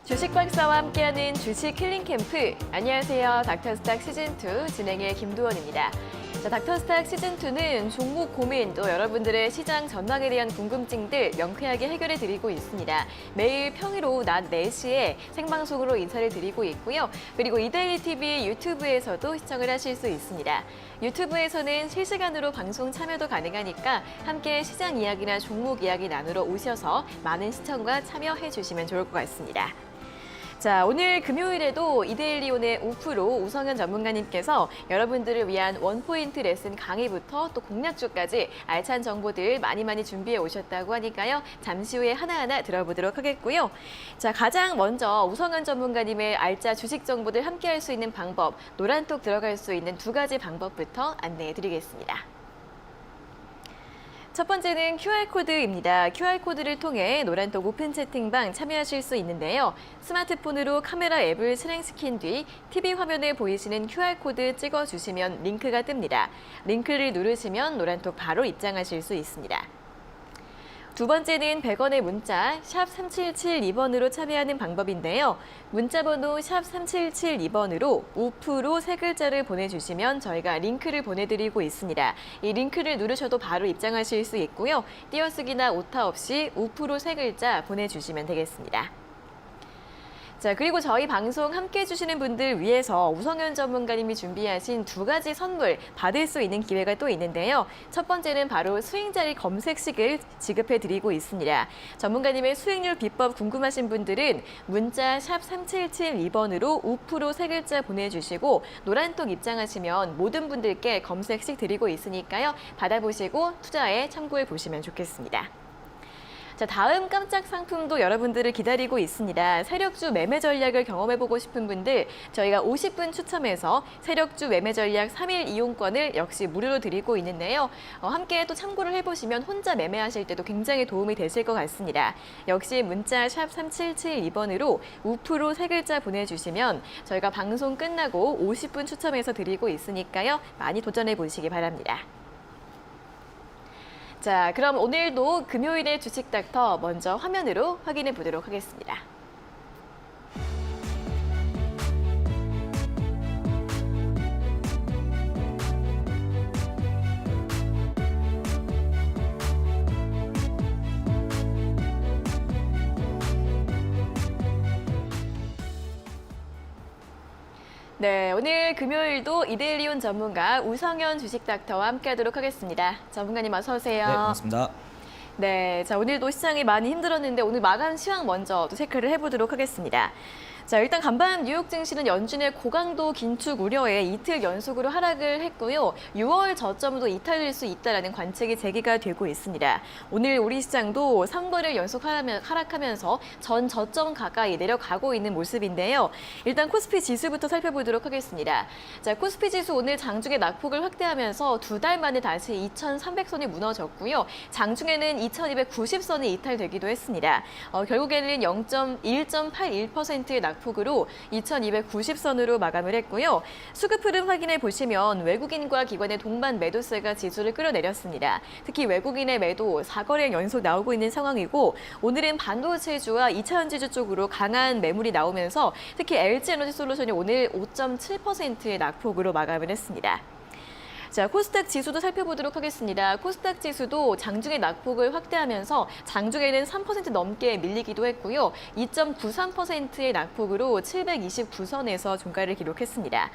주식 박사와 함께하는 주식 힐링 캠프. 안녕하세요. 닥터스탁 시즌2 진행의 김두원입니다. 자, 닥터스탁 시즌2는 종목 고민, 또 여러분들의 시장 전망에 대한 궁금증들 명쾌하게 해결해 드리고 있습니다. 매일 평일 오후 낮 4시에 생방송으로 인사를 드리고 있고요. 그리고 이데일리 TV 유튜브에서도 시청을 하실 수 있습니다. 유튜브에서는 실시간으로 방송 참여도 가능하니까 함께 시장 이야기나 종목 이야기 나누러 오셔서 많은 시청과 참여해 주시면 좋을 것 같습니다. 자, 오늘 금요일에도 이데일리온의 5% 우성현 전문가님께서 여러분들을 위한 원포인트 레슨 강의부터 또 공략주까지 알찬 정보들 많이 준비해 오셨다고 하니까요. 잠시 후에 하나하나 들어보도록 하겠고요. 자, 가장 먼저 우성현 전문가님의 알짜 주식 정보들 함께 할 수 있는 방법, 노란톡 들어갈 수 있는 두 가지 방법부터 안내해 드리겠습니다. 첫 번째는 QR코드입니다. QR코드를 통해 노란톡 오픈 채팅방 참여하실 수 있는데요. 스마트폰으로 카메라 앱을 실행시킨 뒤 TV 화면에 보이시는 QR코드 찍어주시면 링크가 뜹니다. 링크를 누르시면 노란톡 바로 입장하실 수 있습니다. 두 번째는 100원의 문자 샵 3772번으로 참여하는 방법인데요. 문자번호 샵 3772번으로 5% 세 글자를 보내주시면 저희가 링크를 보내드리고 있습니다. 이 링크를 누르셔도 바로 입장하실 수 있고요. 띄어쓰기나 오타 없이 5% 세 글자 보내주시면 되겠습니다. 자, 그리고 저희 방송 함께 해주시는 분들 위해서 우성현 전문가님이 준비하신 두 가지 선물 받을 수 있는 기회가 또 있는데요. 첫 번째는 바로 수익자리 검색식을 지급해드리고 있습니다. 전문가님의 수익률 비법 궁금하신 분들은 문자 샵 3772번으로 5% 세 글자 보내주시고 노란톡 입장하시면 모든 분들께 검색식 드리고 있으니까요. 받아보시고 투자에 참고해 보시면 좋겠습니다. 자, 다음 깜짝 상품도 여러분들을 기다리고 있습니다. 세력주 매매 전략을 경험해보고 싶은 분들 저희가 50분 추첨해서 세력주 매매 전략 3일 이용권을 역시 무료로 드리고 있는데요. 함께 또 참고를 해보시면 혼자 매매하실 때도 굉장히 도움이 되실 것 같습니다. 역시 문자 샵 3772번으로 5% 세 글자 보내주시면 저희가 방송 끝나고 50분 추첨해서 드리고 있으니까요. 많이 도전해보시기 바랍니다. 자, 그럼 오늘도 금요일의 주식 닥터 먼저 화면으로 확인해 보도록 하겠습니다. 네, 오늘 금요일도 이데일리온 전문가 우성현 주식 닥터와 함께하도록 하겠습니다. 전문가님 어서 오세요. 네, 반갑습니다. 네, 자, 오늘도 시장이 많이 힘들었는데 오늘 마감 시황 먼저 또 체크를 해보도록 하겠습니다. 자, 일단 간밤 뉴욕 증시는 연준의 고강도 긴축 우려에 이틀 연속으로 하락을 했고요. 6월 저점도 이탈될 수 있다는 관측이 제기가 되고 있습니다. 오늘 우리 시장도 3번을 연속 하락하면서 전 저점 가까이 내려가고 있는 모습인데요. 일단 코스피 지수부터 살펴보도록 하겠습니다. 자, 코스피 지수 오늘 장중에 낙폭을 확대하면서 두 달 만에 다시 2,300선이 무너졌고요. 장중에는 2,290선이 이탈되기도 했습니다. 결국에는 1.81%의 낙폭으로 2,290선으로 마감을 했고요. 수급 흐름 확인해 보시면 외국인과 기관의 동반 매도세가 지수를 끌어내렸습니다. 특히 외국인의 매도 4거래 연속 나오고 있는 상황이고 오늘은 반도체주와 2차전지주 쪽으로 강한 매물이 나오면서 특히 LG에너지솔루션이 오늘 5.7%의 낙폭으로 마감을 했습니다. 자, 코스닥 지수도 살펴보도록 하겠습니다. 코스닥 지수도 장중에 낙폭을 확대하면서 장중에는 3% 넘게 밀리기도 했고요. 2.93%의 낙폭으로 729선에서 종가를 기록했습니다.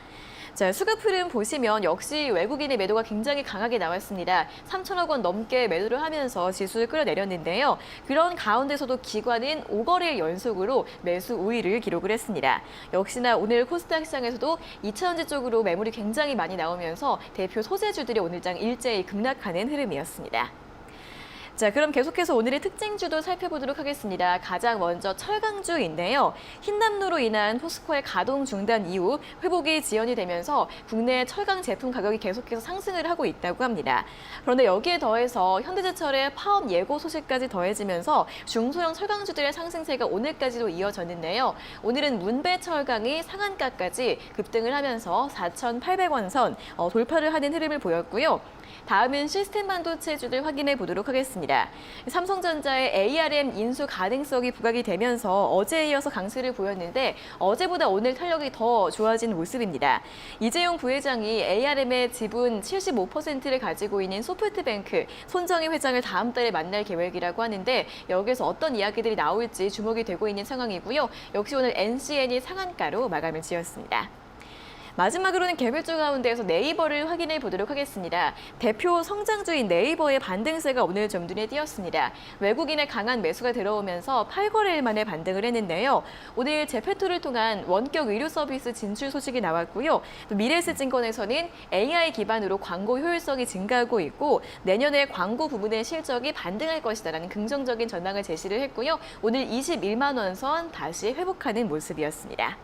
자, 수급 흐름 보시면 역시 외국인의 매도가 굉장히 강하게 나왔습니다. 3천억 원 넘게 매도를 하면서 지수를 끌어내렸는데요. 그런 가운데서도 기관은 5거래일 연속으로 매수 우위를 기록을 했습니다. 역시나 오늘 코스닥 시장에서도 2차전지 쪽으로 매물이 굉장히 많이 나오면서 대표 소재주들이 오늘장 일제히 급락하는 흐름이었습니다. 자, 그럼 계속해서 오늘의 특징주도 살펴보도록 하겠습니다. 가장 먼저 철강주인데요. 흰남노로 인한 포스코의 가동 중단 이후 회복이 지연이 되면서 국내 철강 제품 가격이 계속해서 상승을 하고 있다고 합니다. 그런데 여기에 더해서 현대제철의 파업 예고 소식까지 더해지면서 중소형 철강주들의 상승세가 오늘까지도 이어졌는데요. 오늘은 문배철강이 상한가까지 급등을 하면서 4,800원 선 돌파를 하는 흐름을 보였고요. 다음은 시스템 반도체주들 확인해 보도록 하겠습니다. 있습니다. 삼성전자의 ARM 인수 가능성이 부각이 되면서 어제에 이어서 강세를 보였는데 어제보다 오늘 탄력이 더 좋아진 모습입니다. 이재용 부회장이 ARM의 지분 75%를 가지고 있는 소프트뱅크 손정희 회장을 다음 달에 만날 계획이라고 하는데 여기에서 어떤 이야기들이 나올지 주목이 되고 있는 상황이고요. 역시 오늘 NCN이 상한가로 마감을 지었습니다. 마지막으로는 개별주 가운데에서 네이버를 확인해 보도록 하겠습니다. 대표 성장주인 네이버의 반등세가 오늘 좀 눈에 띄었습니다. 외국인의 강한 매수가 들어오면서 8거래일 만에 반등을 했는데요. 오늘 제페토를 통한 원격 의료 서비스 진출 소식이 나왔고요. 또 미래에셋증권에서는 AI 기반으로 광고 효율성이 증가하고 있고 내년에 광고 부문의 실적이 반등할 것이다라는 긍정적인 전망을 제시를 했고요. 오늘 21만 원 선 다시 회복하는 모습이었습니다.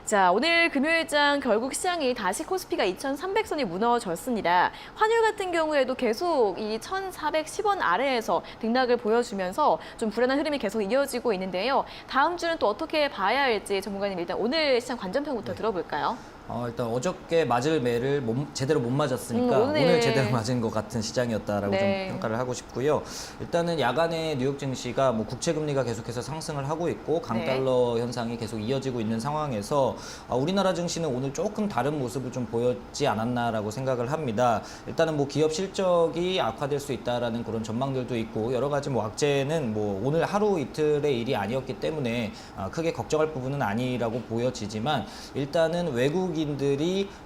자, 오늘 금요일장 결국 시장이 다시 코스피가 2,300선이 무너졌습니다. 환율 같은 경우에도 계속 이 1,410원 아래에서 등락을 보여주면서 좀 불안한 흐름이 계속 이어지고 있는데요. 다음 주는 또 어떻게 봐야 할지 전문가님 일단 오늘 시장 관전평부터 들어볼까요? 일단 어저께 맞을 매를 제대로 못 맞았으니까 오늘 제대로 맞은 것 같은 시장이었다라고 좀 평가를 하고 싶고요. 일단은 야간에 뉴욕 증시가 국채 금리가 계속해서 상승을 하고 있고 강달러 현상이 계속 이어지고 있는 상황에서 우리나라 증시는 오늘 조금 다른 모습을 좀 보였지 않았나라고 생각을 합니다. 일단은 기업 실적이 악화될 수 있다라는 그런 전망들도 있고 여러 가지 악재는 오늘 하루 이틀의 일이 아니었기 때문에 크게 걱정할 부분은 아니라고 보여지지만 일단은 외국인들이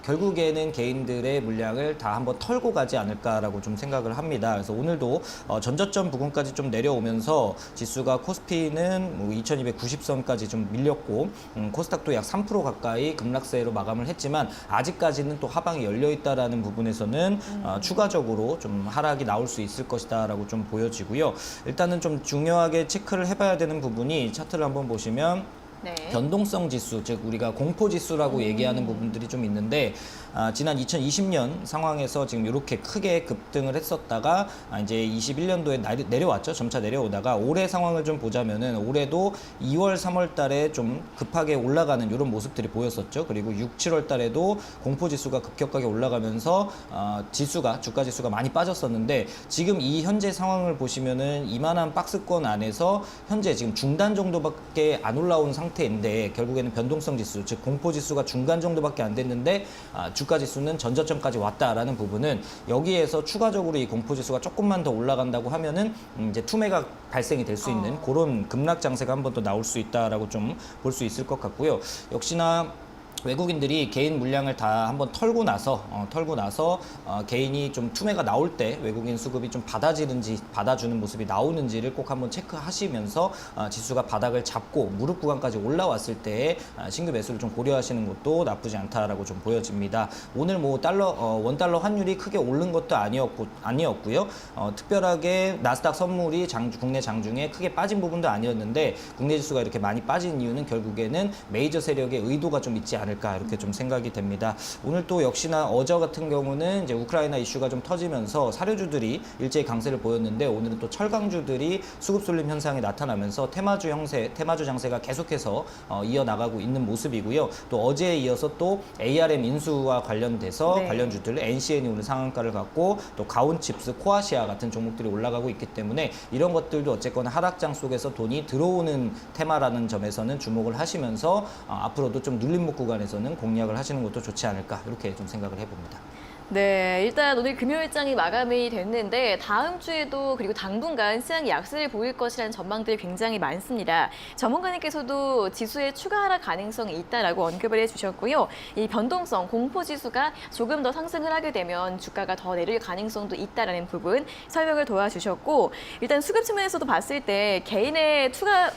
결국에는 개인들의 물량을 다 한번 털고 가지 않을까라고 좀 생각을 합니다. 그래서 오늘도 전저점 부근까지 좀 내려오면서 지수가 코스피는 2290선까지 좀 밀렸고 코스닥도 약 3% 가까이 급락세로 마감을 했지만 아직까지는 또 하방이 열려 있다라는 부분에서는 추가적으로 좀 하락이 나올 수 있을 것이다라고 좀 보여지고요. 일단은 좀 중요하게 체크를 해봐야 되는 부분이 차트를 한번 보시면 변동성 지수, 즉 우리가 공포 지수라고 얘기하는 부분들이 좀 있는데 지난 2020년 상황에서 지금 이렇게 크게 급등을 했었다가 이제 21년도에 내려왔죠. 점차 내려오다가 올해 상황을 좀 보자면은 올해도 2월, 3월 달에 좀 급하게 올라가는 이런 모습들이 보였었죠. 그리고 6, 7월 달에도 공포 지수가 급격하게 올라가면서 주가 지수가 많이 빠졌었는데 지금 이 현재 상황을 보시면은 이만한 박스권 안에서 현재 지금 중단 정도밖에 안 올라온 상태인데 결국에는 변동성 지수, 즉 공포 지수가 중간 정도밖에 안 됐는데 주가 지수는 전저점까지 왔다라는 부분은 여기에서 추가적으로 이 공포 지수가 조금만 더 올라간다고 하면은 이제 투매가 발생이 될 수 있는 그런 급락 장세가 한 번 더 나올 수 있다라고 좀 볼 수 있을 것 같고요. 역시나 외국인들이 개인 물량을 다 한번 털고 나서 개인이 좀 투매가 나올 때 외국인 수급이 좀 받아주는 모습이 나오는지를 꼭 한번 체크하시면서 지수가 바닥을 잡고 무릎 구간까지 올라왔을 때 신규 매수를 좀 고려하시는 것도 나쁘지 않다라고 좀 보여집니다. 오늘 원달러 환율이 크게 오른 것도 아니었고요. 특별하게 나스닥 선물이 국내 장중에 크게 빠진 부분도 아니었는데 국내 지수가 이렇게 많이 빠진 이유는 결국에는 메이저 세력의 의도가 좀 있지 않을까 이렇게 좀 생각이 됩니다. 오늘 또 역시나 어제 같은 경우는 이제 우크라이나 이슈가 좀 터지면서 사료주들이 일제히 강세를 보였는데 오늘은 또 철강주들이 수급 쏠림 현상이 나타나면서 테마주 장세가 계속해서 이어나가고 있는 모습이고요. 또 어제에 이어서 또 ARM 인수와 관련돼서 관련주들 NCN이 오늘 상한가를 갖고 또 가온칩스, 코아시아 같은 종목들이 올라가고 있기 때문에 이런 것들도 어쨌거나 하락장 속에서 돈이 들어오는 테마라는 점에서는 주목을 하시면서 앞으로도 좀 눌림목 구간에서는 공략을 하시는 것도 좋지 않을까 이렇게 좀 생각을 해봅니다. 네, 일단 오늘 금요일장이 마감이 됐는데 다음 주에도 그리고 당분간 시장이 약세를 보일 것이라는 전망들이 굉장히 많습니다. 전문가님께서도 지수의 추가 하락 가능성이 있다라고 언급을 해주셨고요. 이 변동성, 공포 지수가 조금 더 상승을 하게 되면 주가가 더 내릴 가능성도 있다라는 부분 설명을 도와주셨고 일단 수급 측면에서도 봤을 때 개인의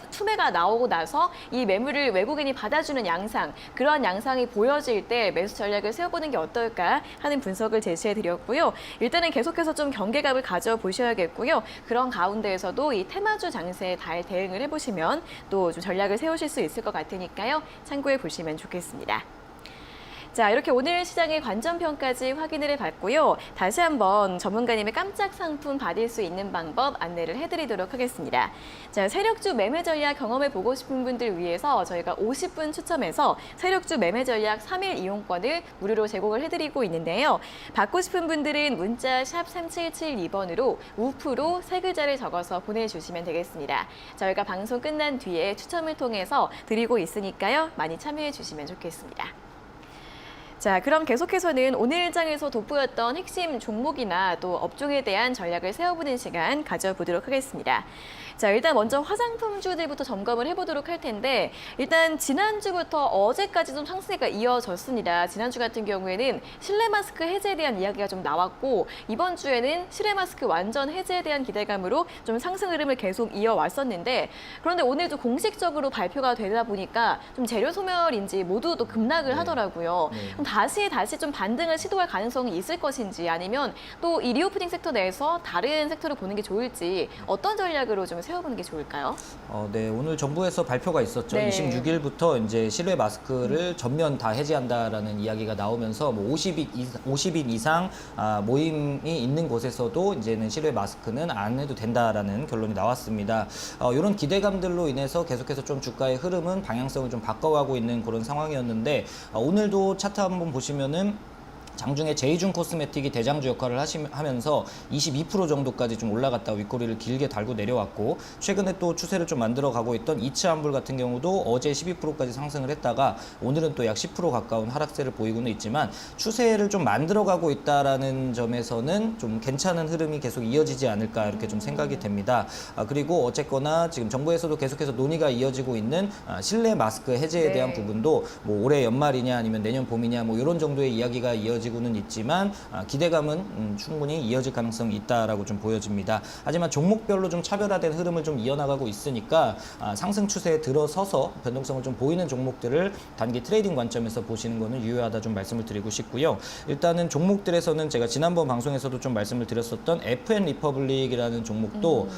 투매가 나오고 나서 이 매물을 외국인이 받아주는 양상, 그러한 양상이 보여질 때 매수 전략을 세워보는 게 어떨까 하는 분석을 제시해드렸고요. 일단은 계속해서 좀 경계감을 가져보셔야겠고요. 그런 가운데에서도 이 테마주 장세에 잘 대응을 해보시면 또 좀 전략을 세우실 수 있을 것 같으니까요. 참고해 보시면 좋겠습니다. 자, 이렇게 오늘 시장의 관점평까지 확인을 해봤고요. 다시 한번 전문가님의 깜짝 상품 받을 수 있는 방법 안내를 해드리도록 하겠습니다. 자, 세력주 매매 전략 경험해보고 싶은 분들 위해서 저희가 50분 추첨해서 세력주 매매 전략 3일 이용권을 무료로 제공을 해드리고 있는데요. 받고 싶은 분들은 문자 샵 3772번으로 우프로 세 글자를 적어서 보내주시면 되겠습니다. 저희가 방송 끝난 뒤에 추첨을 통해서 드리고 있으니까요. 많이 참여해 주시면 좋겠습니다. 자, 그럼 계속해서는 오늘 장에서 돋보였던 핵심 종목이나 또 업종에 대한 전략을 세워보는 시간 가져보도록 하겠습니다. 자, 일단 먼저 화장품주들부터 점검을 해보도록 할 텐데 일단 지난주부터 어제까지 좀 상승세가 이어졌습니다. 지난주 같은 경우에는 실내 마스크 해제에 대한 이야기가 좀 나왔고 이번 주에는 실내 마스크 완전 해제에 대한 기대감으로 좀 상승 흐름을 계속 이어왔었는데 그런데 오늘도 공식적으로 발표가 되다 보니까 좀 재료 소멸인지 모두 또 급락을 하더라고요. 그럼 다시 좀 반등을 시도할 가능성이 있을 것인지 아니면 또 이 리오프닝 섹터 내에서 다른 섹터를 보는 게 좋을지 어떤 전략으로 좀 세워보는 게 좋을까요? 네, 오늘 정부에서 발표가 있었죠. 네. 26일부터 이제 실외 마스크를 전면 다 해제한다라는 이야기가 나오면서 뭐 50인 이상 모임이 있는 곳에서도 이제는 실외 마스크는 안 해도 된다라는 결론이 나왔습니다. 이런 기대감들로 인해서 계속해서 좀 주가의 흐름은 방향성을 좀 바꿔가고 있는 그런 상황이었는데 오늘도 차트 한번 보시면은 장중에 제이준 코스메틱이 대장주 역할을 하면서 22% 정도까지 좀 올라갔다가 윗꼬리를 길게 달고 내려왔고 최근에 또 추세를 좀 만들어가고 있던 이츠한불 같은 경우도 어제 12%까지 상승을 했다가 오늘은 또 약 10% 가까운 하락세를 보이고는 있지만 추세를 좀 만들어가고 있다라는 점에서는 좀 괜찮은 흐름이 계속 이어지지 않을까 이렇게 좀 생각이 됩니다. 그리고 어쨌거나 지금 정부에서도 계속해서 논의가 이어지고 있는 실내 마스크 해제에 대한 부분도 뭐 올해 연말이냐 아니면 내년 봄이냐 뭐 이런 정도의 이야기가 이어지고는 있지만 기대감은 충분히 이어질 가능성이 있다라고 좀 보여집니다. 하지만 종목별로 좀 차별화된 흐름을 좀 이어나가고 있으니까 상승 추세에 들어서서 변동성을 좀 보이는 종목들을 단기 트레이딩 관점에서 보시는 것은 유효하다 좀 말씀을 드리고 싶고요. 일단은 종목들에서는 제가 지난번 방송에서도 좀 말씀을 드렸었던 FN 리퍼블릭이라는 종목도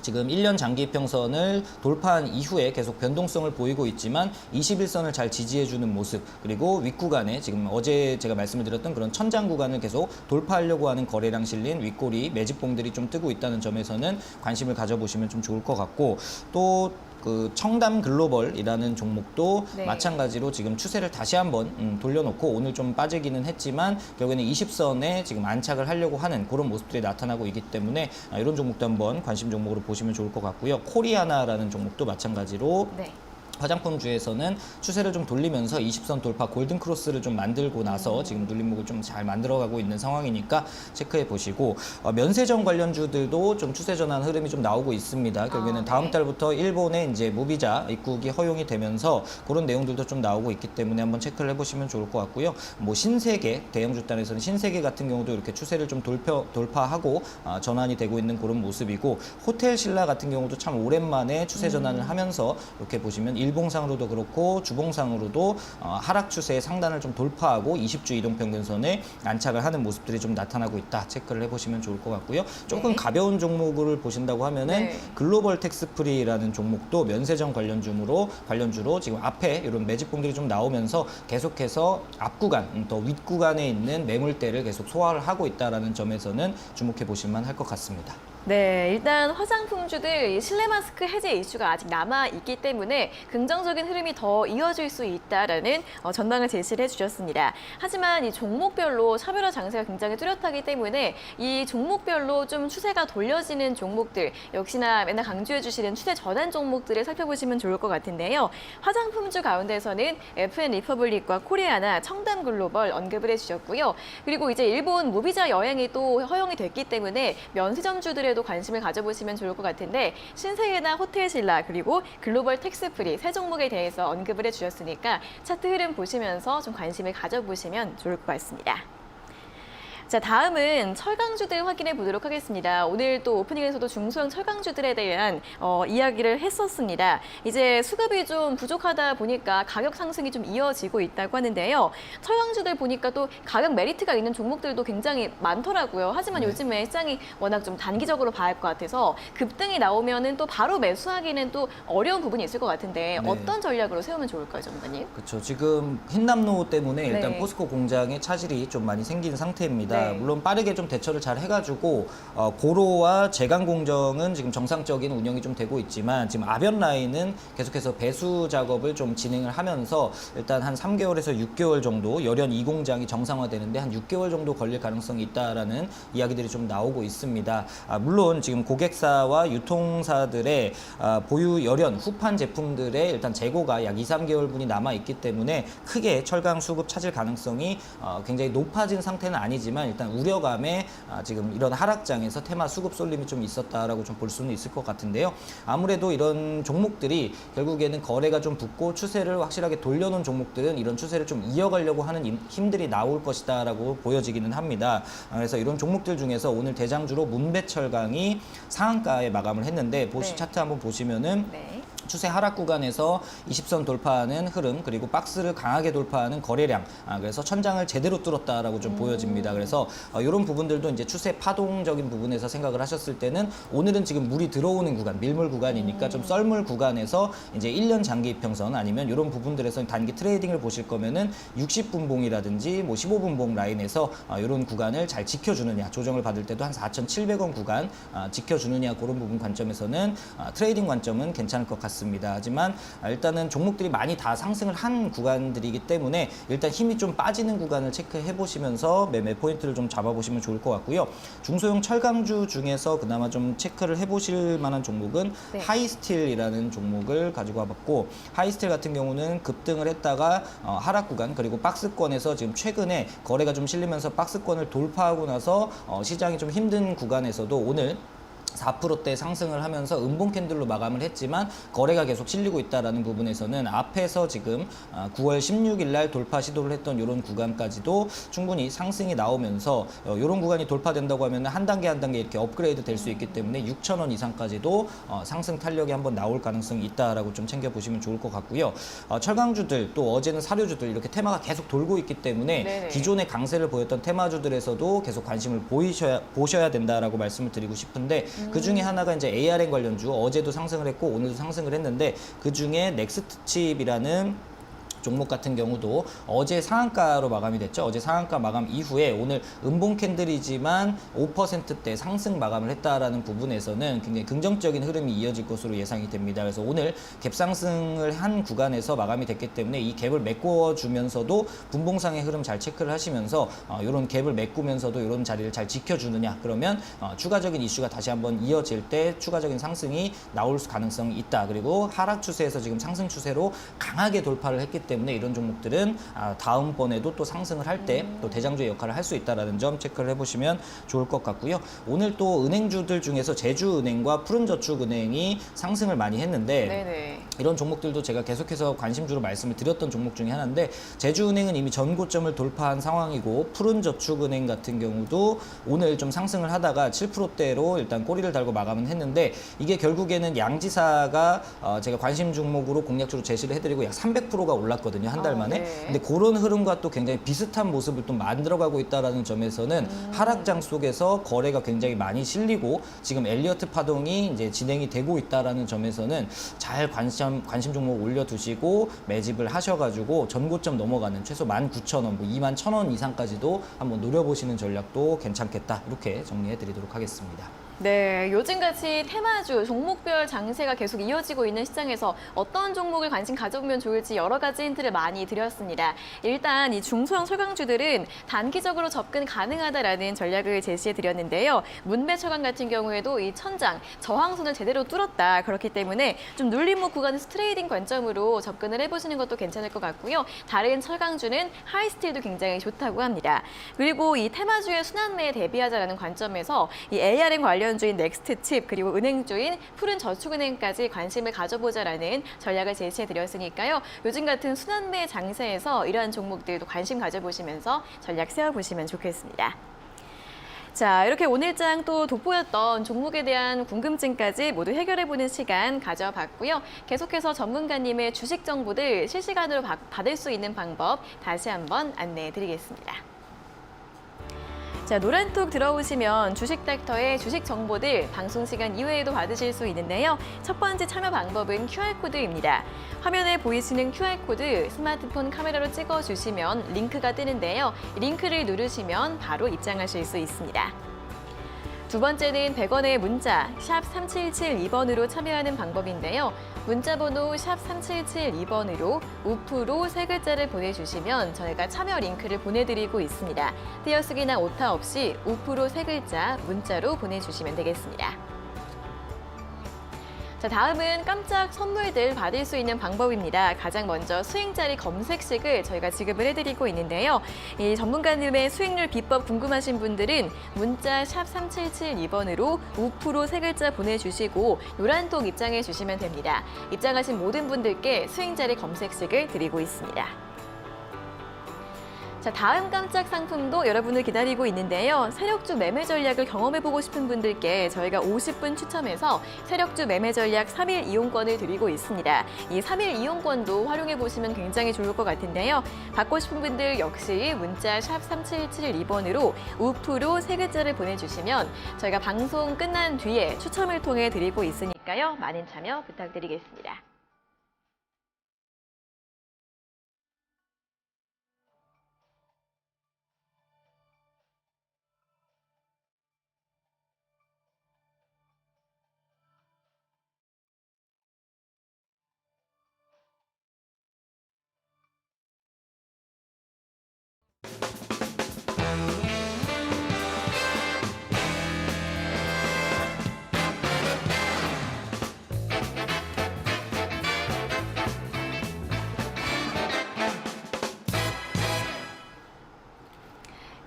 지금 1년 장기 이평선을 돌파한 이후에 계속 변동성을 보이고 있지만 21선을 잘 지지해주는 모습 그리고 윗구간에 지금 어제 제가 말씀을 드렸던 그런 천장 구간을 계속 돌파하려고 하는 거래량 실린 윗꼬리 매집봉들이 좀 뜨고 있다는 점에서는 관심을 가져보시면 좀 좋을 것 같고 또 그 청담 글로벌이라는 종목도 마찬가지로 지금 추세를 다시 한번 돌려놓고 오늘 좀 빠지기는 했지만 결국에는 20선에 지금 안착을 하려고 하는 그런 모습들이 나타나고 있기 때문에 이런 종목도 한번 관심 종목으로 보시면 좋을 것 같고요. 코리아나라는 종목도 마찬가지로 화장품주에서는 추세를 좀 돌리면서 20선 돌파 골든 크로스를 좀 만들고 나서 지금 눌림목을 좀 잘 만들어가고 있는 상황이니까 체크해 보시고 면세점 관련주들도 좀 추세 전환 흐름이 좀 나오고 있습니다. 결국에는 다음 달부터 일본에 이제 무비자 입국이 허용이 되면서 그런 내용들도 좀 나오고 있기 때문에 한번 체크를 해보시면 좋을 것 같고요. 뭐 신세계 대형주 단에서는 신세계 같은 경우도 이렇게 추세를 좀 돌파하고 전환이 되고 있는 그런 모습이고 호텔 신라 같은 경우도 참 오랜만에 추세 전환을 하면서 이렇게 보시면 일봉상으로도 그렇고 주봉상으로도 하락 추세의 상단을 좀 돌파하고 20주 이동평균선에 안착을 하는 모습들이 좀 나타나고 있다. 체크를 해보시면 좋을 것 같고요. 조금 가벼운 종목을 보신다고 하면은 글로벌 텍스프리라는 종목도 면세점 관련주로 지금 앞에 이런 매집봉들이 좀 나오면서 계속해서 앞구간, 더 윗구간에 있는 매물대를 계속 소화를 하고 있다는 점에서는 주목해 보실만 할 것 같습니다. 네, 일단 화장품주들 실내 마스크 해제 이슈가 아직 남아있기 때문에 긍정적인 흐름이 더 이어질 수 있다라는 전망을 제시를 해주셨습니다. 하지만 이 종목별로 차별화 장세가 굉장히 뚜렷하기 때문에 이 종목별로 좀 추세가 돌려지는 종목들 역시나 맨날 강조해주시는 추세 전환 종목들을 살펴보시면 좋을 것 같은데요. 화장품주 가운데서는 FN 리퍼블릭과 코리아나 청담 글로벌 언급을 해주셨고요. 그리고 이제 일본 무비자 여행이 또 허용이 됐기 때문에 면세점주들의 도 관심을 가져보시면 좋을 것 같은데 신세계나 호텔신라 그리고 글로벌 텍스프리 세 종목에 대해서 언급을 해주셨으니까 차트 흐름 보시면서 좀 관심을 가져보시면 좋을 것 같습니다. 자, 다음은 철강주들 확인해 보도록 하겠습니다. 오늘 또 오프닝에서도 중소형 철강주들에 대한 이야기를 했었습니다. 이제 수급이 좀 부족하다 보니까 가격 상승이 좀 이어지고 있다고 하는데요. 철강주들 보니까 또 가격 메리트가 있는 종목들도 굉장히 많더라고요. 하지만 요즘에 시장이 워낙 좀 단기적으로 봐야 할 것 같아서 급등이 나오면은 또 바로 매수하기는 또 어려운 부분이 있을 것 같은데 어떤 전략으로 세우면 좋을까요, 전문가님? 그렇죠. 지금 흰남노 때문에 일단 네. 포스코 공장에 차질이 좀 많이 생긴 상태입니다. 네. 물론 빠르게 좀 대처를 잘 해가지고 고로와 제강 공정은 지금 정상적인 운영이 좀 되고 있지만 지금 아변 라인은 계속해서 배수 작업을 좀 진행을 하면서 일단 한 3개월에서 6개월 정도 열연 2공장이 정상화되는데 한 6개월 정도 걸릴 가능성이 있다라는 이야기들이 좀 나오고 있습니다. 물론 지금 고객사와 유통사들의 보유 열연 후판 제품들의 일단 재고가 약 2, 3개월분이 남아 있기 때문에 크게 철강 수급 차질 가능성이 굉장히 높아진 상태는 아니지만 일단 우려감에 지금 이런 하락장에서 테마 수급 쏠림이 좀 있었다라고 좀 볼 수는 있을 것 같은데요. 아무래도 이런 종목들이 결국에는 거래가 좀 붙고 추세를 확실하게 돌려놓은 종목들은 이런 추세를 좀 이어가려고 하는 힘들이 나올 것이다라고 보여지기는 합니다. 그래서 이런 종목들 중에서 오늘 대장주로 문배철강이 상한가에 마감을 했는데 네. 차트 한번 보시면은 네. 추세 하락 구간에서 20선 돌파하는 흐름 그리고 박스를 강하게 돌파하는 거래량 그래서 천장을 제대로 뚫었다라고 좀 보여집니다. 그래서 이런 부분들도 이제 추세 파동적인 부분에서 생각을 하셨을 때는 오늘은 지금 물이 들어오는 구간 밀물 구간이니까 좀 썰물 구간에서 이제 1년 장기 이평선 아니면 이런 부분들에서 단기 트레이딩을 보실 거면은 60분봉이라든지 뭐 15분봉 라인에서 이런 구간을 잘 지켜주느냐 조정을 받을 때도 한 4,700원 구간 지켜주느냐 그런 부분 관점에서는 트레이딩 관점은 괜찮을 것 같습니다. 하지만 일단은 종목들이 많이 다 상승을 한 구간들이기 때문에 일단 힘이 좀 빠지는 구간을 체크해 보시면서 매매 포인트를 좀 잡아보시면 좋을 것 같고요. 중소형 철강주 중에서 그나마 좀 체크를 해보실 만한 종목은 네. 하이스틸이라는 종목을 가지고 와봤고 하이스틸 같은 경우는 급등을 했다가 하락 구간 그리고 박스권에서 지금 최근에 거래가 좀 실리면서 박스권을 돌파하고 나서 시장이 좀 힘든 구간에서도 오늘 4%대 상승을 하면서 음봉 캔들로 마감을 했지만 거래가 계속 실리고 있다는 부분에서는 앞에서 지금 9월 16일 날 돌파 시도를 했던 이런 구간까지도 충분히 상승이 나오면서 이런 구간이 돌파된다고 하면 한 단계 한 단계 이렇게 업그레이드 될 수 있기 때문에 6,000원 이상까지도 상승 탄력이 한번 나올 가능성이 있다라고 좀 챙겨보시면 좋을 것 같고요. 철강주들 또 어제는 사료주들 이렇게 테마가 계속 돌고 있기 때문에 네네. 기존의 강세를 보였던 테마주들에서도 계속 관심을 보셔야 된다라고 말씀을 드리고 싶은데 그 중에 하나가 이제 ARM 관련주 어제도 상승을 했고 오늘도 상승을 했는데 그 중에 넥스트칩이라는 종목 같은 경우도 어제 상한가로 마감이 됐죠. 어제 상한가 마감 이후에 오늘 음봉 캔들이지만 5%대 상승 마감을 했다라는 부분에서는 굉장히 긍정적인 흐름이 이어질 것으로 예상이 됩니다. 그래서 오늘 갭 상승을 한 구간에서 마감이 됐기 때문에 이 갭을 메꿔주면서도 분봉상의 흐름 잘 체크를 하시면서 이런 갭을 메꾸면서도 이런 자리를 잘 지켜주느냐 그러면 추가적인 이슈가 다시 한번 이어질 때 추가적인 상승이 나올 가능성이 있다. 그리고 하락 추세에서 지금 상승 추세로 강하게 돌파를 했기 때문에 이런 종목들은 다음번에도 또 상승을 할 때 또 대장주의 역할을 할 수 있다는 점 체크를 해보시면 좋을 것 같고요. 오늘 또 은행주들 중에서 제주은행과 푸른저축은행이 상승을 많이 했는데 네네. 이런 종목들도 제가 계속해서 관심주로 말씀을 드렸던 종목 중에 하나인데 제주은행은 이미 전고점을 돌파한 상황이고 푸른저축은행 같은 경우도 오늘 좀 상승을 하다가 7%대로 일단 꼬리를 달고 마감은 했는데 이게 결국에는 양지사가 제가 관심 종목으로 공략주로 제시를 해드리고 약 300%가 올랐거든요. 한 달 만에. 네. 근데 그런 흐름과 또 굉장히 비슷한 모습을 또 만들어가고 있다는 점에서는 하락장 속에서 거래가 굉장히 많이 실리고 지금 엘리어트 파동이 이제 진행이 되고 있다는 점에서는 잘 관심 종목 올려두시고 매집을 하셔가지고 전고점 넘어가는 최소 19,000원, 뭐 21,000원 이상까지도 한번 노려보시는 전략도 괜찮겠다. 이렇게 정리해드리도록 하겠습니다. 네, 요즘같이 테마주, 종목별 장세가 계속 이어지고 있는 시장에서 어떤 종목을 관심 가져보면 좋을지 여러 가지 힌트를 많이 드렸습니다. 일단 이 중소형 철강주들은 단기적으로 접근 가능하다라는 전략을 제시해 드렸는데요. 문배철강 같은 경우에도 이 천장, 저항선을 제대로 뚫었다. 그렇기 때문에 좀 눌림목 구간에서 트레이딩 관점으로 접근을 해보시는 것도 괜찮을 것 같고요. 다른 철강주는 하이스틸도 굉장히 좋다고 합니다. 그리고 이 테마주의 순환매에 대비하자라는 관점에서 이 ARM 관련주인 넥스트칩 그리고 은행주인 푸른저축은행까지 관심을 가져보자라는 전략을 제시해드렸으니까요. 요즘 같은 순환매 장세에서 이러한 종목들도 관심 가져보시면서 전략 세워보시면 좋겠습니다. 자, 이렇게 오늘장 또 돋보였던 종목에 대한 궁금증까지 모두 해결해보는 시간 가져봤고요. 계속해서 전문가님의 주식 정보들 실시간으로 받을 수 있는 방법 다시 한번 안내해드리겠습니다. 자, 노란톡 들어오시면 주식닥터의 주식 정보들 방송 시간 이외에도 받으실 수 있는데요. 첫 번째 참여 방법은 QR코드입니다. 화면에 보이시는 QR코드 스마트폰 카메라로 찍어주시면 링크가 뜨는데요. 링크를 누르시면 바로 입장하실 수 있습니다. 두 번째는 100원의 문자 샵 3772번으로 참여하는 방법인데요. 문자 번호 샵 3772번으로 우프로 세 글자를 보내주시면 저희가 참여 링크를 보내드리고 있습니다. 띄어쓰기나 오타 없이 우프로 세 글자 문자로 보내주시면 되겠습니다. 자, 다음은 깜짝 선물들 받을 수 있는 방법입니다. 가장 먼저 수익자리 검색식을 저희가 지급을 해드리고 있는데요. 이 전문가님의 수익률 비법 궁금하신 분들은 문자 샵 3772번으로 우프로 세 글자 보내주시고 노란톡 입장해 주시면 됩니다. 입장하신 모든 분들께 수익자리 검색식을 드리고 있습니다. 자, 다음 깜짝 상품도 여러분을 기다리고 있는데요. 세력주 매매 전략을 경험해보고 싶은 분들께 저희가 50분 추첨해서 세력주 매매 전략 3일 이용권을 드리고 있습니다. 이 3일 이용권도 활용해보시면 굉장히 좋을 것 같은데요. 받고 싶은 분들 역시 문자 샵 3772번으로 우프로 세 글자를 보내주시면 저희가 방송 끝난 뒤에 추첨을 통해 드리고 있으니까요. 많은 참여 부탁드리겠습니다.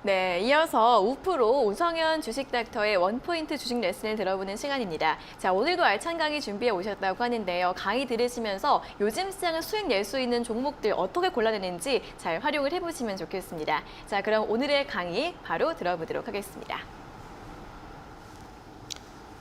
네, 이어서 우프로 오성현 주식닥터의 원포인트 주식 레슨을 들어보는 시간입니다. 자, 오늘도 알찬 강의 준비해 오셨다고 하는데요. 강의 들으시면서 요즘 시장은 수익 낼 수 있는 종목들 어떻게 골라내는지 잘 활용을 해보시면 좋겠습니다. 자, 그럼 오늘의 강의 바로 들어보도록 하겠습니다.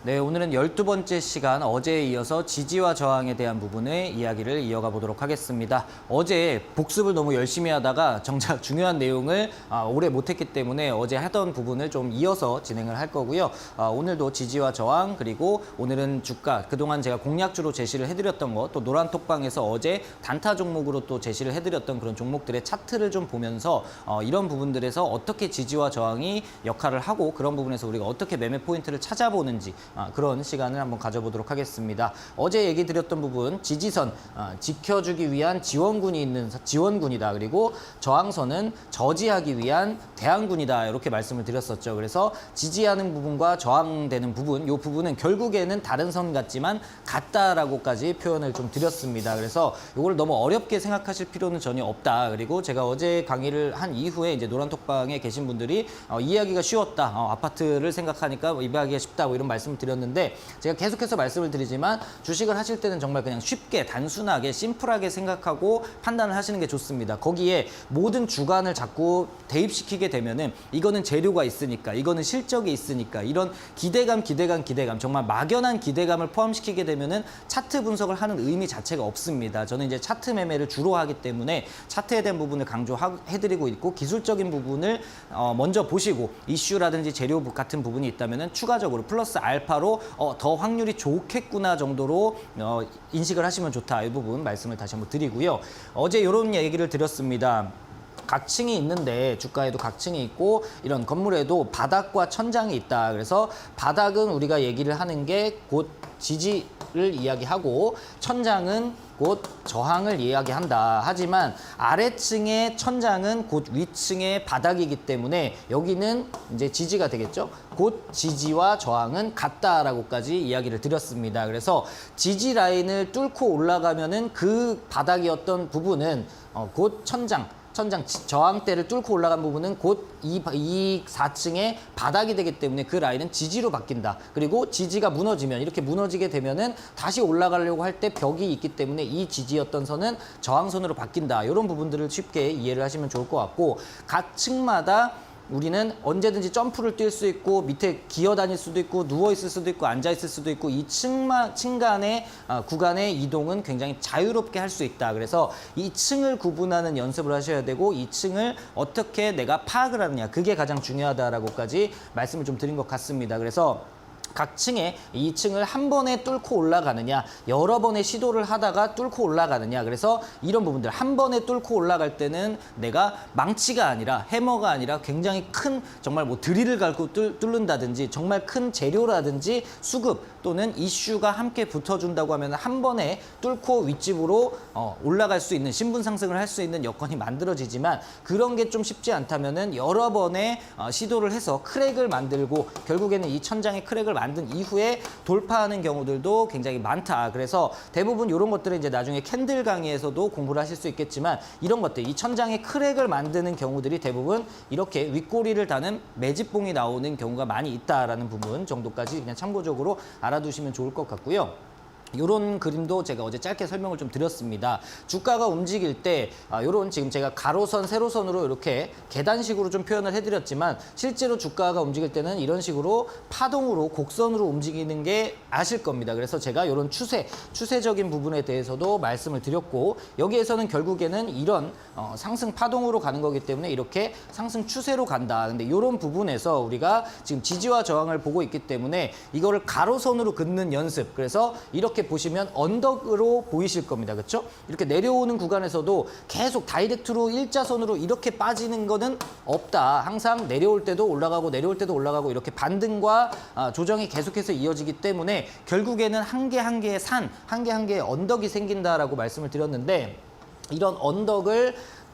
네, 오늘은 12번째 시간 어제에 이어서 지지와 저항에 대한 부분의 이야기를 이어가 보도록 하겠습니다. 어제 복습을 너무 열심히 하다가 정작 중요한 내용을 오래 못했기 때문에 어제 하던 부분을 좀 이어서 진행을 할 거고요. 오늘도 지지와 저항 그리고 오늘은 주가 그동안 제가 공략주로 제시를 해드렸던 것 또 노란톡방에서 어제 단타 종목으로 또 제시를 해드렸던 그런 종목들의 차트를 좀 보면서 이런 부분들에서 어떻게 지지와 저항이 역할을 하고 그런 부분에서 우리가 어떻게 매매 포인트를 찾아보는지 그런 시간을 한번 가져보도록 하겠습니다. 어제 얘기 드렸던 부분 지지선 지켜주기 위한 지원군이 있는 지원군이다. 그리고 저항선은 저지하기 위한 대항군이다. 이렇게 말씀을 드렸었죠. 그래서 지지하는 부분과 저항되는 부분, 이 부분은 결국에는 다른 선 같지만 같다라고까지 표현을 좀 드렸습니다. 그래서 이걸 너무 어렵게 생각하실 필요는 전혀 없다. 그리고 제가 어제 강의를 한 이후에 이제 노란톡방에 계신 분들이 이해하기가 쉬웠다. 아파트를 생각하니까 이해하기가 쉽다. 이런 말씀을 드렸는데 제가 계속해서 말씀을 드리지만 주식을 하실 때는 정말 그냥 쉽게 단순하게 심플하게 생각하고 판단을 하시는 게 좋습니다. 거기에 모든 주관을 자꾸 대입시키게 되면은 이거는 재료가 있으니까 이거는 실적이 있으니까 이런 기대감 정말 막연한 기대감을 포함시키게 되면은 차트 분석을 하는 의미 자체가 없습니다. 저는 이제 차트 매매를 주로 하기 때문에 차트에 대한 부분을 강조해드리고 있고 기술적인 부분을 먼저 보시고 이슈라든지 재료 같은 부분이 있다면은 추가적으로 플러스 알파로 더 확률이 좋겠구나 정도로 인식을 하시면 좋다. 이 부분 말씀을 다시 한번 드리고요. 어제 이런 얘기를 드렸습니다. 각층이 있는데 주가에도 각층이 있고 이런 건물에도 바닥과 천장이 있다. 그래서 바닥은 우리가 얘기를 하는 게 곧 지지를 이야기하고 천장은 곧 저항을 이야기한다. 하지만 아래층의 천장은 곧 위층의 바닥이기 때문에 여기는 이제 지지가 되겠죠. 곧 지지와 저항은 같다라고까지 이야기를 드렸습니다. 그래서 지지 라인을 뚫고 올라가면은 그 바닥이었던 부분은 곧 천장 저항대를 뚫고 올라간 부분은 곧 이 4층의 바닥이 되기 때문에 그 라인은 지지로 바뀐다. 그리고 지지가 무너지면 이렇게 무너지게 되면은 다시 올라가려고 할 때 벽이 있기 때문에 이 지지였던 선은 저항선으로 바뀐다. 이런 부분들을 쉽게 이해를 하시면 좋을 것 같고 각 층마다 우리는 언제든지 점프를 뛸 수 있고 밑에 기어 다닐 수도 있고 누워 있을 수도 있고 앉아 있을 수도 있고 이 층 간의 구간의 이동은 굉장히 자유롭게 할 수 있다. 그래서 이 층을 구분하는 연습을 하셔야 되고 이 층을 어떻게 내가 파악을 하느냐 그게 가장 중요하다라고까지 말씀을 좀 드린 것 같습니다. 그래서 각 층에 이 층을 한 번에 뚫고 올라가느냐 여러 번의 시도를 하다가 뚫고 올라가느냐 그래서 이런 부분들 한 번에 뚫고 올라갈 때는 내가 망치가 아니라 해머가 아니라 굉장히 큰 정말 뭐 드릴을 갈고 뚫는다든지 정말 큰 재료라든지 수급 또는 이슈가 함께 붙어준다고 하면 한 번에 뚫고 윗집으로 올라갈 수 있는 신분 상승을 할 수 있는 여건이 만들어지지만 그런 게 좀 쉽지 않다면은 여러 번의 시도를 해서 크랙을 만들고 결국에는 이 천장에 크랙을 만든 이후에 돌파하는 경우들도 굉장히 많다. 그래서 대부분 이런 것들은 이제 나중에 캔들 강의에서도 공부를 하실 수 있겠지만 이런 것들, 이 천장에 크랙을 만드는 경우들이 대부분 이렇게 윗꼬리를 다는 매집봉이 나오는 경우가 많이 있다라는 부분 정도까지 그냥 참고적으로 알아두시면 좋을 것 같고요. 이런 그림도 제가 어제 짧게 설명을 좀 드렸습니다. 주가가 움직일 때 이런 지금 제가 가로선, 세로선으로 이렇게 계단식으로 좀 표현을 해드렸지만 실제로 주가가 움직일 때는 이런 식으로 파동으로 곡선으로 움직이는 게 아실 겁니다. 그래서 제가 이런 추세적인 부분에 대해서도 말씀을 드렸고 여기에서는 결국에는 이런 상승 파동으로 가는 거기 때문에 이렇게 상승 추세로 간다. 근데 이런 부분에서 우리가 지금 지지와 저항을 보고 있기 때문에 이거를 가로선으로 긋는 연습. 그래서 이렇게 보시면 언덕으로 보이실 겁니다. 그렇죠? 이렇게 내려오는 구간에서도 계속 다이렉트로 일자선으로 이렇게 빠지는 거는 없다. 항상 내려올 때도 올라가고 내려올 때도 올라가고 이렇게 반등과 조정이 계속해서 이어지기 때문에 결국에는 한 개 한 개의 산, 한 개 한 개의 언덕이 생긴다라고 말씀을 드렸는데 이런 언덕을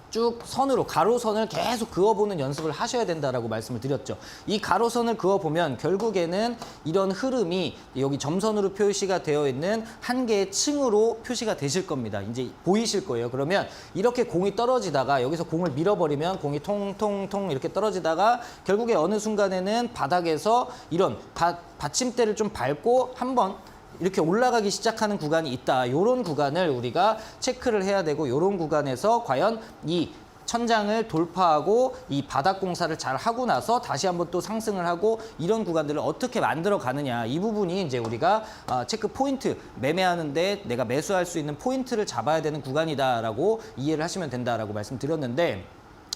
쭉 선으로 가로선을 계속 그어보는 연습을 하셔야 된다라고 말씀을 드렸죠. 이 가로선을 그어보면 결국에는 이런 흐름이 여기 점선으로 표시가 되어 있는 한 개의 층으로 표시가 되실 겁니다. 이제 보이실 거예요. 그러면 이렇게 공이 떨어지다가 여기서 공을 밀어버리면 공이 통통통 이렇게 떨어지다가 결국에 어느 순간에는 바닥에서 이런 받침대를 좀 밟고 한번 이렇게 올라가기 시작하는 구간이 있다. 이런 구간을 우리가 체크를 해야 되고 이런 구간에서 과연 이 천장을 돌파하고 이 바닥 공사를 잘 하고 나서 다시 한번 또 상승을 하고 이런 구간들을 어떻게 만들어 가느냐 이 부분이 이제 우리가 체크 포인트 매매하는데 내가 매수할 수 있는 포인트를 잡아야 되는 구간이다라고 이해를 하시면 된다라고 말씀드렸는데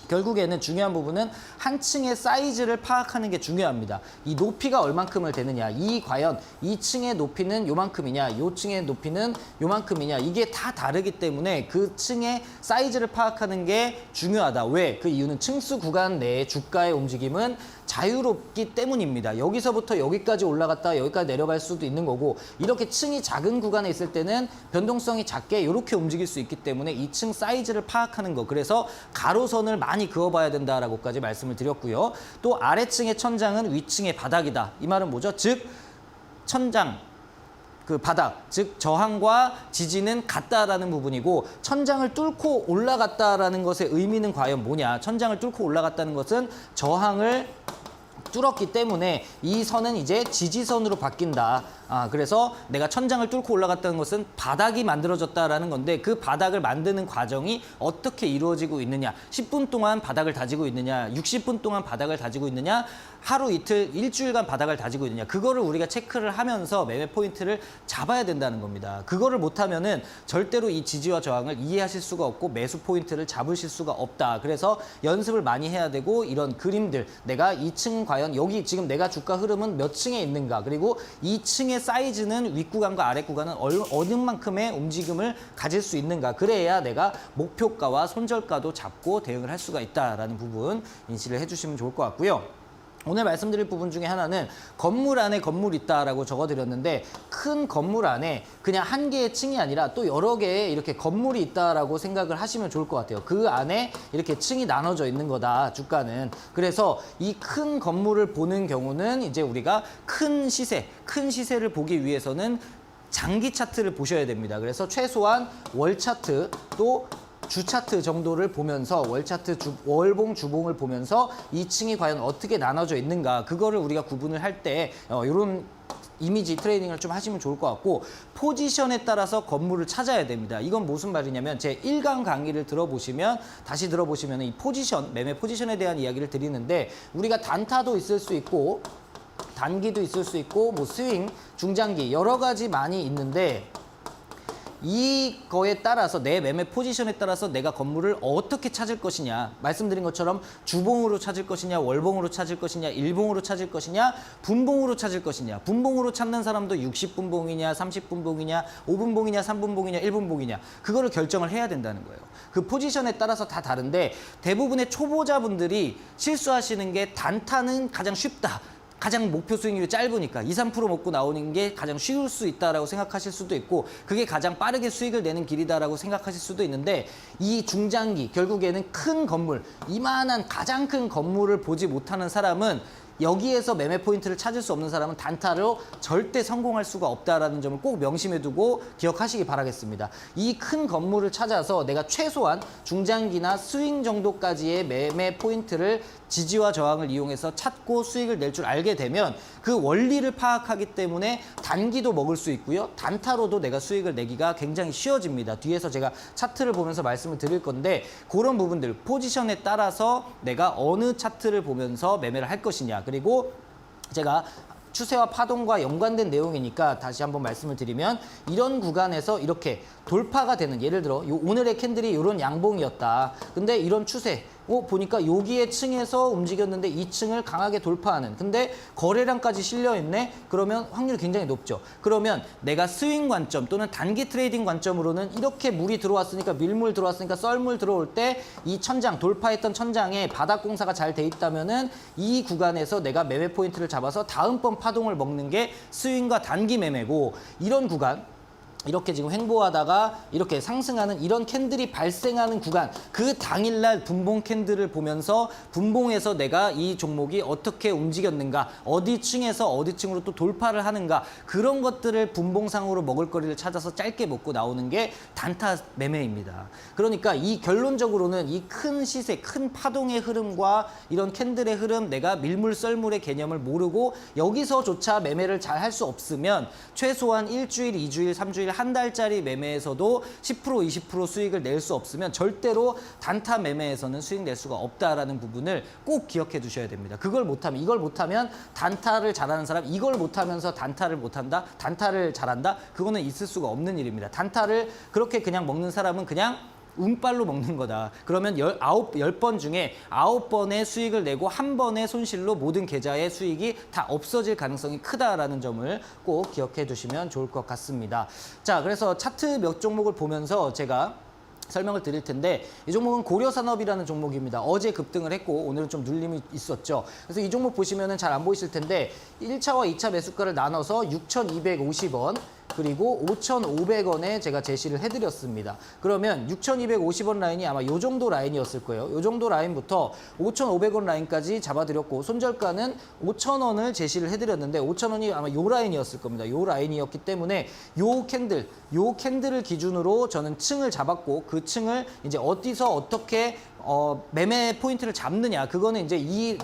결국에는 중요한 부분은 한 층의 사이즈를 파악하는 게 중요합니다. 이 높이가 얼만큼을 되느냐, 과연 이 층의 높이는 요만큼이냐, 요 층의 높이는 요만큼이냐, 이게 다 다르기 때문에 그 층의 사이즈를 파악하는 게 중요하다. 왜? 그 이유는 층수 구간 내의 주가의 움직임은 자유롭기 때문입니다. 여기서부터 여기까지 올라갔다 여기까지 내려갈 수도 있는 거고 이렇게 층이 작은 구간에 있을 때는 변동성이 작게 이렇게 움직일 수 있기 때문에 이 층 사이즈를 파악하는 거. 그래서 가로선을 많이 그어봐야 된다라고까지 말씀을 드렸고요. 또 아래층의 천장은 위층의 바닥이다. 이 말은 뭐죠? 즉 천장 그 바닥, 즉 저항과 지지는 같다라는 부분이고 천장을 뚫고 올라갔다라는 것의 의미는 과연 뭐냐? 천장을 뚫고 올라갔다는 것은 저항을 뚫었기 때문에 이 선은 이제 지지선으로 바뀐다. 그래서 내가 천장을 뚫고 올라갔다는 것은 바닥이 만들어졌다라는 건데 그 바닥을 만드는 과정이 어떻게 이루어지고 있느냐 10분 동안 바닥을 다지고 있느냐 60분 동안 바닥을 다지고 있느냐 하루 이틀 일주일간 바닥을 다지고 있느냐 그거를 우리가 체크를 하면서 매매 포인트를 잡아야 된다는 겁니다. 그거를 못하면은 절대로 이 지지와 저항을 이해하실 수가 없고 매수 포인트를 잡으실 수가 없다. 그래서 연습을 많이 해야 되고 이런 그림들 내가 2층 과연 여기 지금 내가 주가 흐름은 몇 층에 있는가 그리고 2층의 사이즈는 윗구간과 아랫구간은 어느 만큼의 움직임을 가질 수 있는가 그래야 내가 목표가와 손절가도 잡고 대응을 할 수가 있다라는 부분 인식을 해주시면 좋을 것 같고요. 오늘 말씀드릴 부분 중에 하나는 건물 안에 건물이 있다라고 적어드렸는데 큰 건물 안에 그냥 한 개의 층이 아니라 또 여러 개의 이렇게 건물이 있다라고 생각을 하시면 좋을 것 같아요. 그 안에 이렇게 층이 나눠져 있는 거다, 주가는. 그래서 이 큰 건물을 보는 경우는 이제 우리가 큰 시세를 보기 위해서는 장기 차트를 보셔야 됩니다. 그래서 최소한 월 차트 또 주 차트 정도를 보면서 월 차트 월봉 주봉을 보면서 이 층이 과연 어떻게 나눠져 있는가 그거를 우리가 구분을 할 때 이런 이미지 트레이닝을 좀 하시면 좋을 것 같고 포지션에 따라서 건물을 찾아야 됩니다. 이건 무슨 말이냐면 제 1강 강의를 들어보시면 다시 들어보시면 이 포지션, 매매 포지션에 대한 이야기를 드리는데 우리가 단타도 있을 수 있고 단기도 있을 수 있고 뭐 스윙, 중장기 여러 가지 많이 있는데 이거에 따라서 내 매매 포지션에 따라서 내가 건물을 어떻게 찾을 것이냐 말씀드린 것처럼 주봉으로 찾을 것이냐 월봉으로 찾을 것이냐 일봉으로 찾을 것이냐 분봉으로 찾을 것이냐 분봉으로 찾는 사람도 60분봉이냐 30분봉이냐 5분봉이냐 3분봉이냐 1분봉이냐 그거를 결정을 해야 된다는 거예요. 그 포지션에 따라서 다 다른데 대부분의 초보자분들이 실수하시는 게 단타는 가장 쉽다. 가장 목표 수익률이 짧으니까 2, 3% 먹고 나오는 게 가장 쉬울 수 있다라고 생각하실 수도 있고 그게 가장 빠르게 수익을 내는 길이다라고 생각하실 수도 있는데 이 중장기 결국에는 큰 건물 이만한 가장 큰 건물을 보지 못하는 사람은 여기에서 매매 포인트를 찾을 수 없는 사람은 단타로 절대 성공할 수가 없다라는 점을 꼭 명심해 두고 기억하시기 바라겠습니다. 이 큰 건물을 찾아서 내가 최소한 중장기나 스윙 정도까지의 매매 포인트를 지지와 저항을 이용해서 찾고 수익을 낼 줄 알게 되면 그 원리를 파악하기 때문에 단기도 먹을 수 있고요. 단타로도 내가 수익을 내기가 굉장히 쉬워집니다. 뒤에서 제가 차트를 보면서 말씀을 드릴 건데 그런 부분들 포지션에 따라서 내가 어느 차트를 보면서 매매를 할 것이냐 그리고 제가 추세와 파동과 연관된 내용이니까 다시 한번 말씀을 드리면 이런 구간에서 이렇게 돌파가 되는 예를 들어 오늘의 캔들이 이런 양봉이었다. 근데 이런 추세 보니까 여기에 층에서 움직였는데 이 층을 강하게 돌파하는 근데 거래량까지 실려있네? 그러면 확률이 굉장히 높죠. 그러면 내가 스윙 관점 또는 단기 트레이딩 관점으로는 이렇게 물이 들어왔으니까 밀물 들어왔으니까 썰물 들어올 때 이 천장 돌파했던 천장에 바닥 공사가 잘 돼 있다면은 이 구간에서 내가 매매 포인트를 잡아서 다음번 파동을 먹는 게 스윙과 단기 매매고 이런 구간 이렇게 지금 횡보하다가 이렇게 상승하는 이런 캔들이 발생하는 구간 그 당일날 분봉 캔들을 보면서 분봉에서 내가 이 종목이 어떻게 움직였는가 어디 층에서 어디 층으로 또 돌파를 하는가 그런 것들을 분봉상으로 먹을 거리를 찾아서 짧게 먹고 나오는 게 단타 매매입니다. 그러니까 이 결론적으로는 이 큰 시세 큰 파동의 흐름과 이런 캔들의 흐름 내가 밀물 썰물의 개념을 모르고 여기서조차 매매를 잘 할 수 없으면 최소한 일주일, 2주일, 3주일 한 달짜리 매매에서도 10% 20% 수익을 낼 수 없으면 절대로 단타 매매에서는 수익 낼 수가 없다라는 부분을 꼭 기억해 두셔야 됩니다. 그걸 못하면 이걸 못하면 단타를 잘하는 사람 이걸 못하면서 단타를 못한다 단타를 잘한다 그거는 있을 수가 없는 일입니다. 단타를 그렇게 그냥 먹는 사람은 그냥 운빨로 먹는 거다. 그러면 10번 중에 9번의 수익을 내고 한 번의 손실로 모든 계좌의 수익이 다 없어질 가능성이 크다라는 점을 꼭 기억해 두시면 좋을 것 같습니다. 자, 그래서 차트 몇 종목을 보면서 제가 설명을 드릴 텐데 이 종목은 고려산업이라는 종목입니다. 어제 급등을 했고 오늘은 좀 눌림이 있었죠. 그래서 이 종목 보시면은 잘 안 보이실 텐데 1차와 2차 매수가를 나눠서 6,250원 그리고 5,500원에 제가 제시를 해드렸습니다. 그러면 6,250원 라인이 아마 요 정도 라인이었을 거예요. 요 정도 라인부터 5,500원 라인까지 잡아드렸고 손절가는 5,000원을 제시를 해드렸는데 5,000원이 아마 요 라인이었을 겁니다. 요 라인이었기 때문에 요 캔들을 기준으로 저는 층을 잡았고 그 층을 이제 어디서 어떻게 매매 포인트를 잡느냐 그거는 이제 이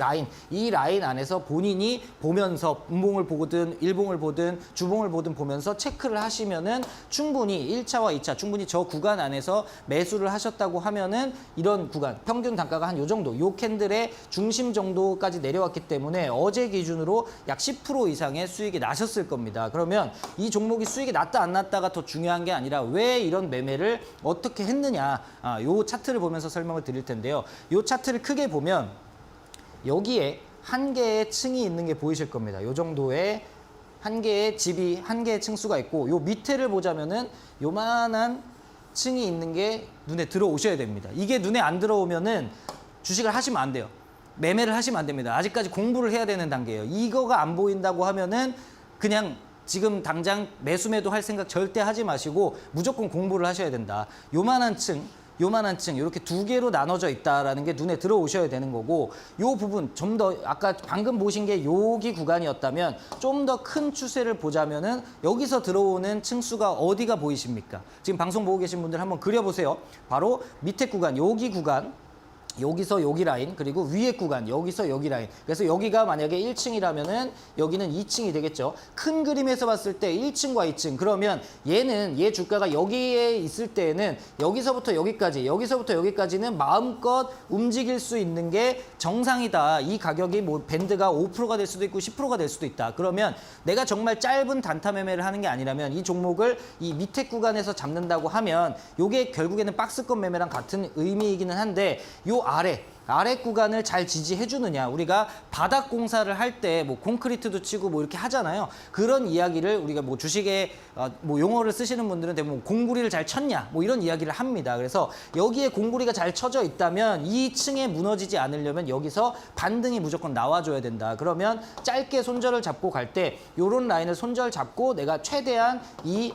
라인 안에서 본인이 보면서 분봉을 보든 일봉을 보든 주봉을 보든 보면서 체크를 하시면은 충분히 1차와 2차 충분히 저 구간 안에서 매수를 하셨다고 하면은 이런 구간 평균 단가가 한 요 정도 요 캔들의 중심 정도까지 내려왔기 때문에 어제 기준으로 약 10% 이상의 수익이 나셨을 겁니다. 그러면 이 종목이 수익이 났다 안 났다가 더 중요한 게 아니라 왜 이런 매매를 어떻게 했느냐 요 차트를 보면서 설명을 드릴 텐데요. 이 차트를 크게 보면 여기에 한 개의 층이 있는 게 보이실 겁니다. 이 정도의 한 개의 집이 한 개의 층수가 있고 요 밑에를 보자면은 요만한 층이 있는 게 눈에 들어오셔야 됩니다. 이게 눈에 안 들어오면은 주식을 하시면 안 돼요. 매매를 하시면 안 됩니다. 아직까지 공부를 해야 되는 단계예요. 이거가 안 보인다고 하면은 그냥 지금 당장 매수매도 할 생각 절대 하지 마시고 무조건 공부를 하셔야 된다. 요만한 층 이렇게 두 개로 나눠져 있다라는 게 눈에 들어오셔야 되는 거고 요 부분 좀 더 아까 방금 보신 게 여기 구간이었다면 좀 더 큰 추세를 보자면은 여기서 들어오는 층수가 어디가 보이십니까? 지금 방송 보고 계신 분들 한번 그려보세요. 바로 밑에 구간, 여기 구간 여기서 여기 라인 그리고 위에 구간 여기서 여기 라인 그래서 여기가 만약에 1층이라면은 여기는 2층이 되겠죠. 큰 그림에서 봤을 때 1층과 2층 그러면 얘 주가가 여기에 있을 때에는 여기서부터 여기까지는 마음껏 움직일 수 있는 게 정상이다. 이 가격이 뭐 밴드가 5%가 될 수도 있고 10%가 될 수도 있다. 그러면 내가 정말 짧은 단타 매매를 하는 게 아니라면 이 종목을 이 밑에 구간에서 잡는다고 하면 요게 결국에는 박스권 매매랑 같은 의미이기는 한데 요 아래 구간을 잘 지지해 주느냐. 우리가 바닥 공사를 할 때 뭐 콘크리트도 치고 뭐 이렇게 하잖아요. 그런 이야기를 우리가 뭐 주식에 뭐 용어를 쓰시는 분들은 대부분 공구리를 잘 쳤냐 뭐 이런 이야기를 합니다. 그래서 여기에 공구리가 잘 쳐져 있다면 이 층에 무너지지 않으려면 여기서 반등이 무조건 나와줘야 된다. 그러면 짧게 손절을 잡고 갈 때 요런 라인을 손절 잡고 내가 최대한 이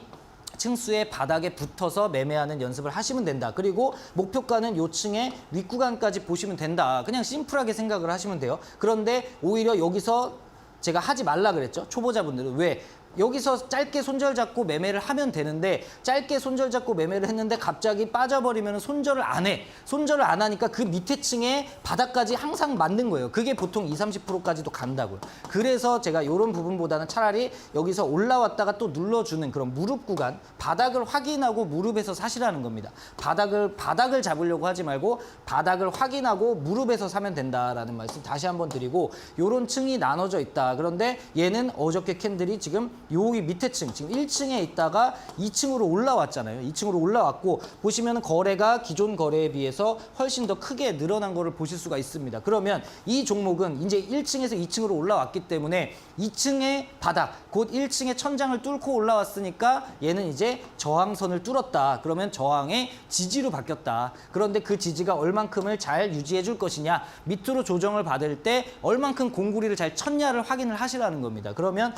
층수의 바닥에 붙어서 매매하는 연습을 하시면 된다. 그리고 목표가는 요 층의 윗구간까지 보시면 된다. 그냥 심플하게 생각을 하시면 돼요. 그런데 오히려 여기서 제가 하지 말라 그랬죠. 초보자분들은 왜? 여기서 짧게 손절 잡고 매매를 하면 되는데 짧게 손절 잡고 매매를 했는데 갑자기 빠져버리면 손절을 안 해. 손절을 안 하니까 그 밑에 층에 바닥까지 항상 맞는 거예요. 그게 보통 20, 30%까지도 간다고요. 그래서 제가 이런 부분보다는 차라리 여기서 올라왔다가 또 눌러주는 그런 무릎 구간, 바닥을 확인하고 무릎에서 사시라는 겁니다. 바닥을 잡으려고 하지 말고 바닥을 확인하고 무릎에서 사면 된다라는 말씀 다시 한번 드리고 이런 층이 나눠져 있다. 그런데 얘는 어저께 캔들이 지금 여기 밑에 층, 지금 1층에 있다가 2층으로 올라왔잖아요. 2층으로 올라왔고 보시면 거래가 기존 거래에 비해서 훨씬 더 크게 늘어난 거를 보실 수가 있습니다. 그러면 이 종목은 이제 1층에서 2층으로 올라왔기 때문에 2층의 바닥, 곧 1층의 천장을 뚫고 올라왔으니까 얘는 이제 저항선을 뚫었다. 그러면 저항의 지지로 바뀌었다. 그런데 그 지지가 얼만큼을 잘 유지해 줄 것이냐, 밑으로 조정을 받을 때 얼만큼 공구리를 잘 쳤냐를 확인을 하시라는 겁니다. 그러면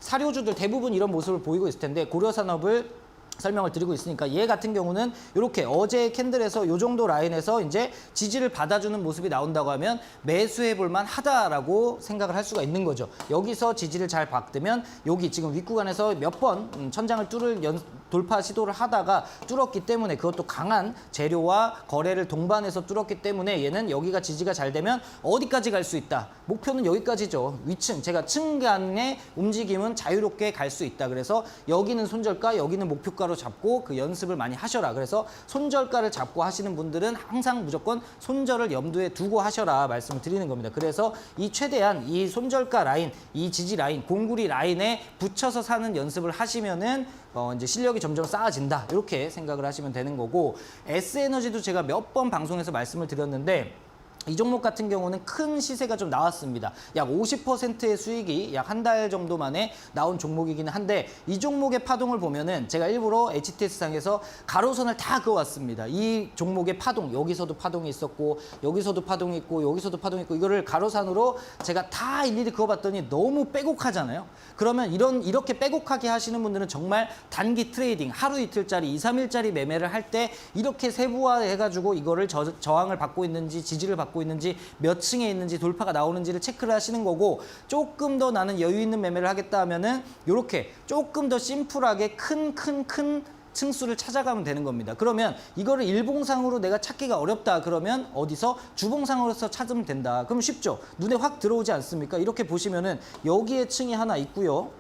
사료주들 대부분 이런 모습을 보이고 있을 텐데 고려산업을 설명을 드리고 있으니까 얘 같은 경우는 이렇게 어제 캔들에서 이 정도 라인에서 이제 지지를 받아주는 모습이 나온다고 하면 매수해 볼만 하다라고 생각을 할 수가 있는 거죠. 여기서 지지를 잘 받으면 여기 지금 윗구간에서 몇 번 천장을 돌파 시도를 하다가 뚫었기 때문에 그것도 강한 재료와 거래를 동반해서 뚫었기 때문에 얘는 여기가 지지가 잘 되면 어디까지 갈 수 있다. 목표는 여기까지죠. 위층, 제가 층 간의 움직임은 자유롭게 갈 수 있다. 그래서 여기는 손절가, 여기는 목표가로 잡고 그 연습을 많이 하셔라. 그래서 손절가를 잡고 하시는 분들은 항상 무조건 손절을 염두에 두고 하셔라 말씀을 드리는 겁니다. 그래서 이 최대한 이 손절가 라인, 이 지지 라인, 공구리 라인에 붙여서 사는 연습을 하시면은 이제 실력이 점점 쌓아진다. 이렇게 생각을 하시면 되는 거고 S에너지도 제가 몇 번 방송에서 말씀을 드렸는데 이 종목 같은 경우는 큰 시세가 좀 나왔습니다. 약 50%의 수익이 약 한 달 정도 만에 나온 종목이기는 한데 이 종목의 파동을 보면은 제가 일부러 HTS상에서 가로선을 다 그어왔습니다. 이 종목의 파동, 여기서도 파동이 있었고 여기서도 파동이 있고 여기서도 파동이 있고 이거를 가로산으로 제가 다 일일이 그어봤더니 너무 빼곡하잖아요. 그러면 이렇게 빼곡하게 하시는 분들은 정말 단기 트레이딩, 하루 이틀짜리, 2, 3일짜리 매매를 할 때 이렇게 세부화해가지고 이거를 저항을 받고 있는지 지지를 받고 있는지 몇 층에 있는지 돌파가 나오는지를 체크를 하시는 거고 조금 더 나는 여유 있는 매매를 하겠다 하면은 이렇게 조금 더 심플하게 큰 층수를 찾아가면 되는 겁니다. 그러면 이거를 일봉상으로 내가 찾기가 어렵다 그러면 어디서 주봉상으로서 찾으면 된다. 그럼 쉽죠. 눈에 확 들어오지 않습니까? 이렇게 보시면은 여기에 층이 하나 있고요.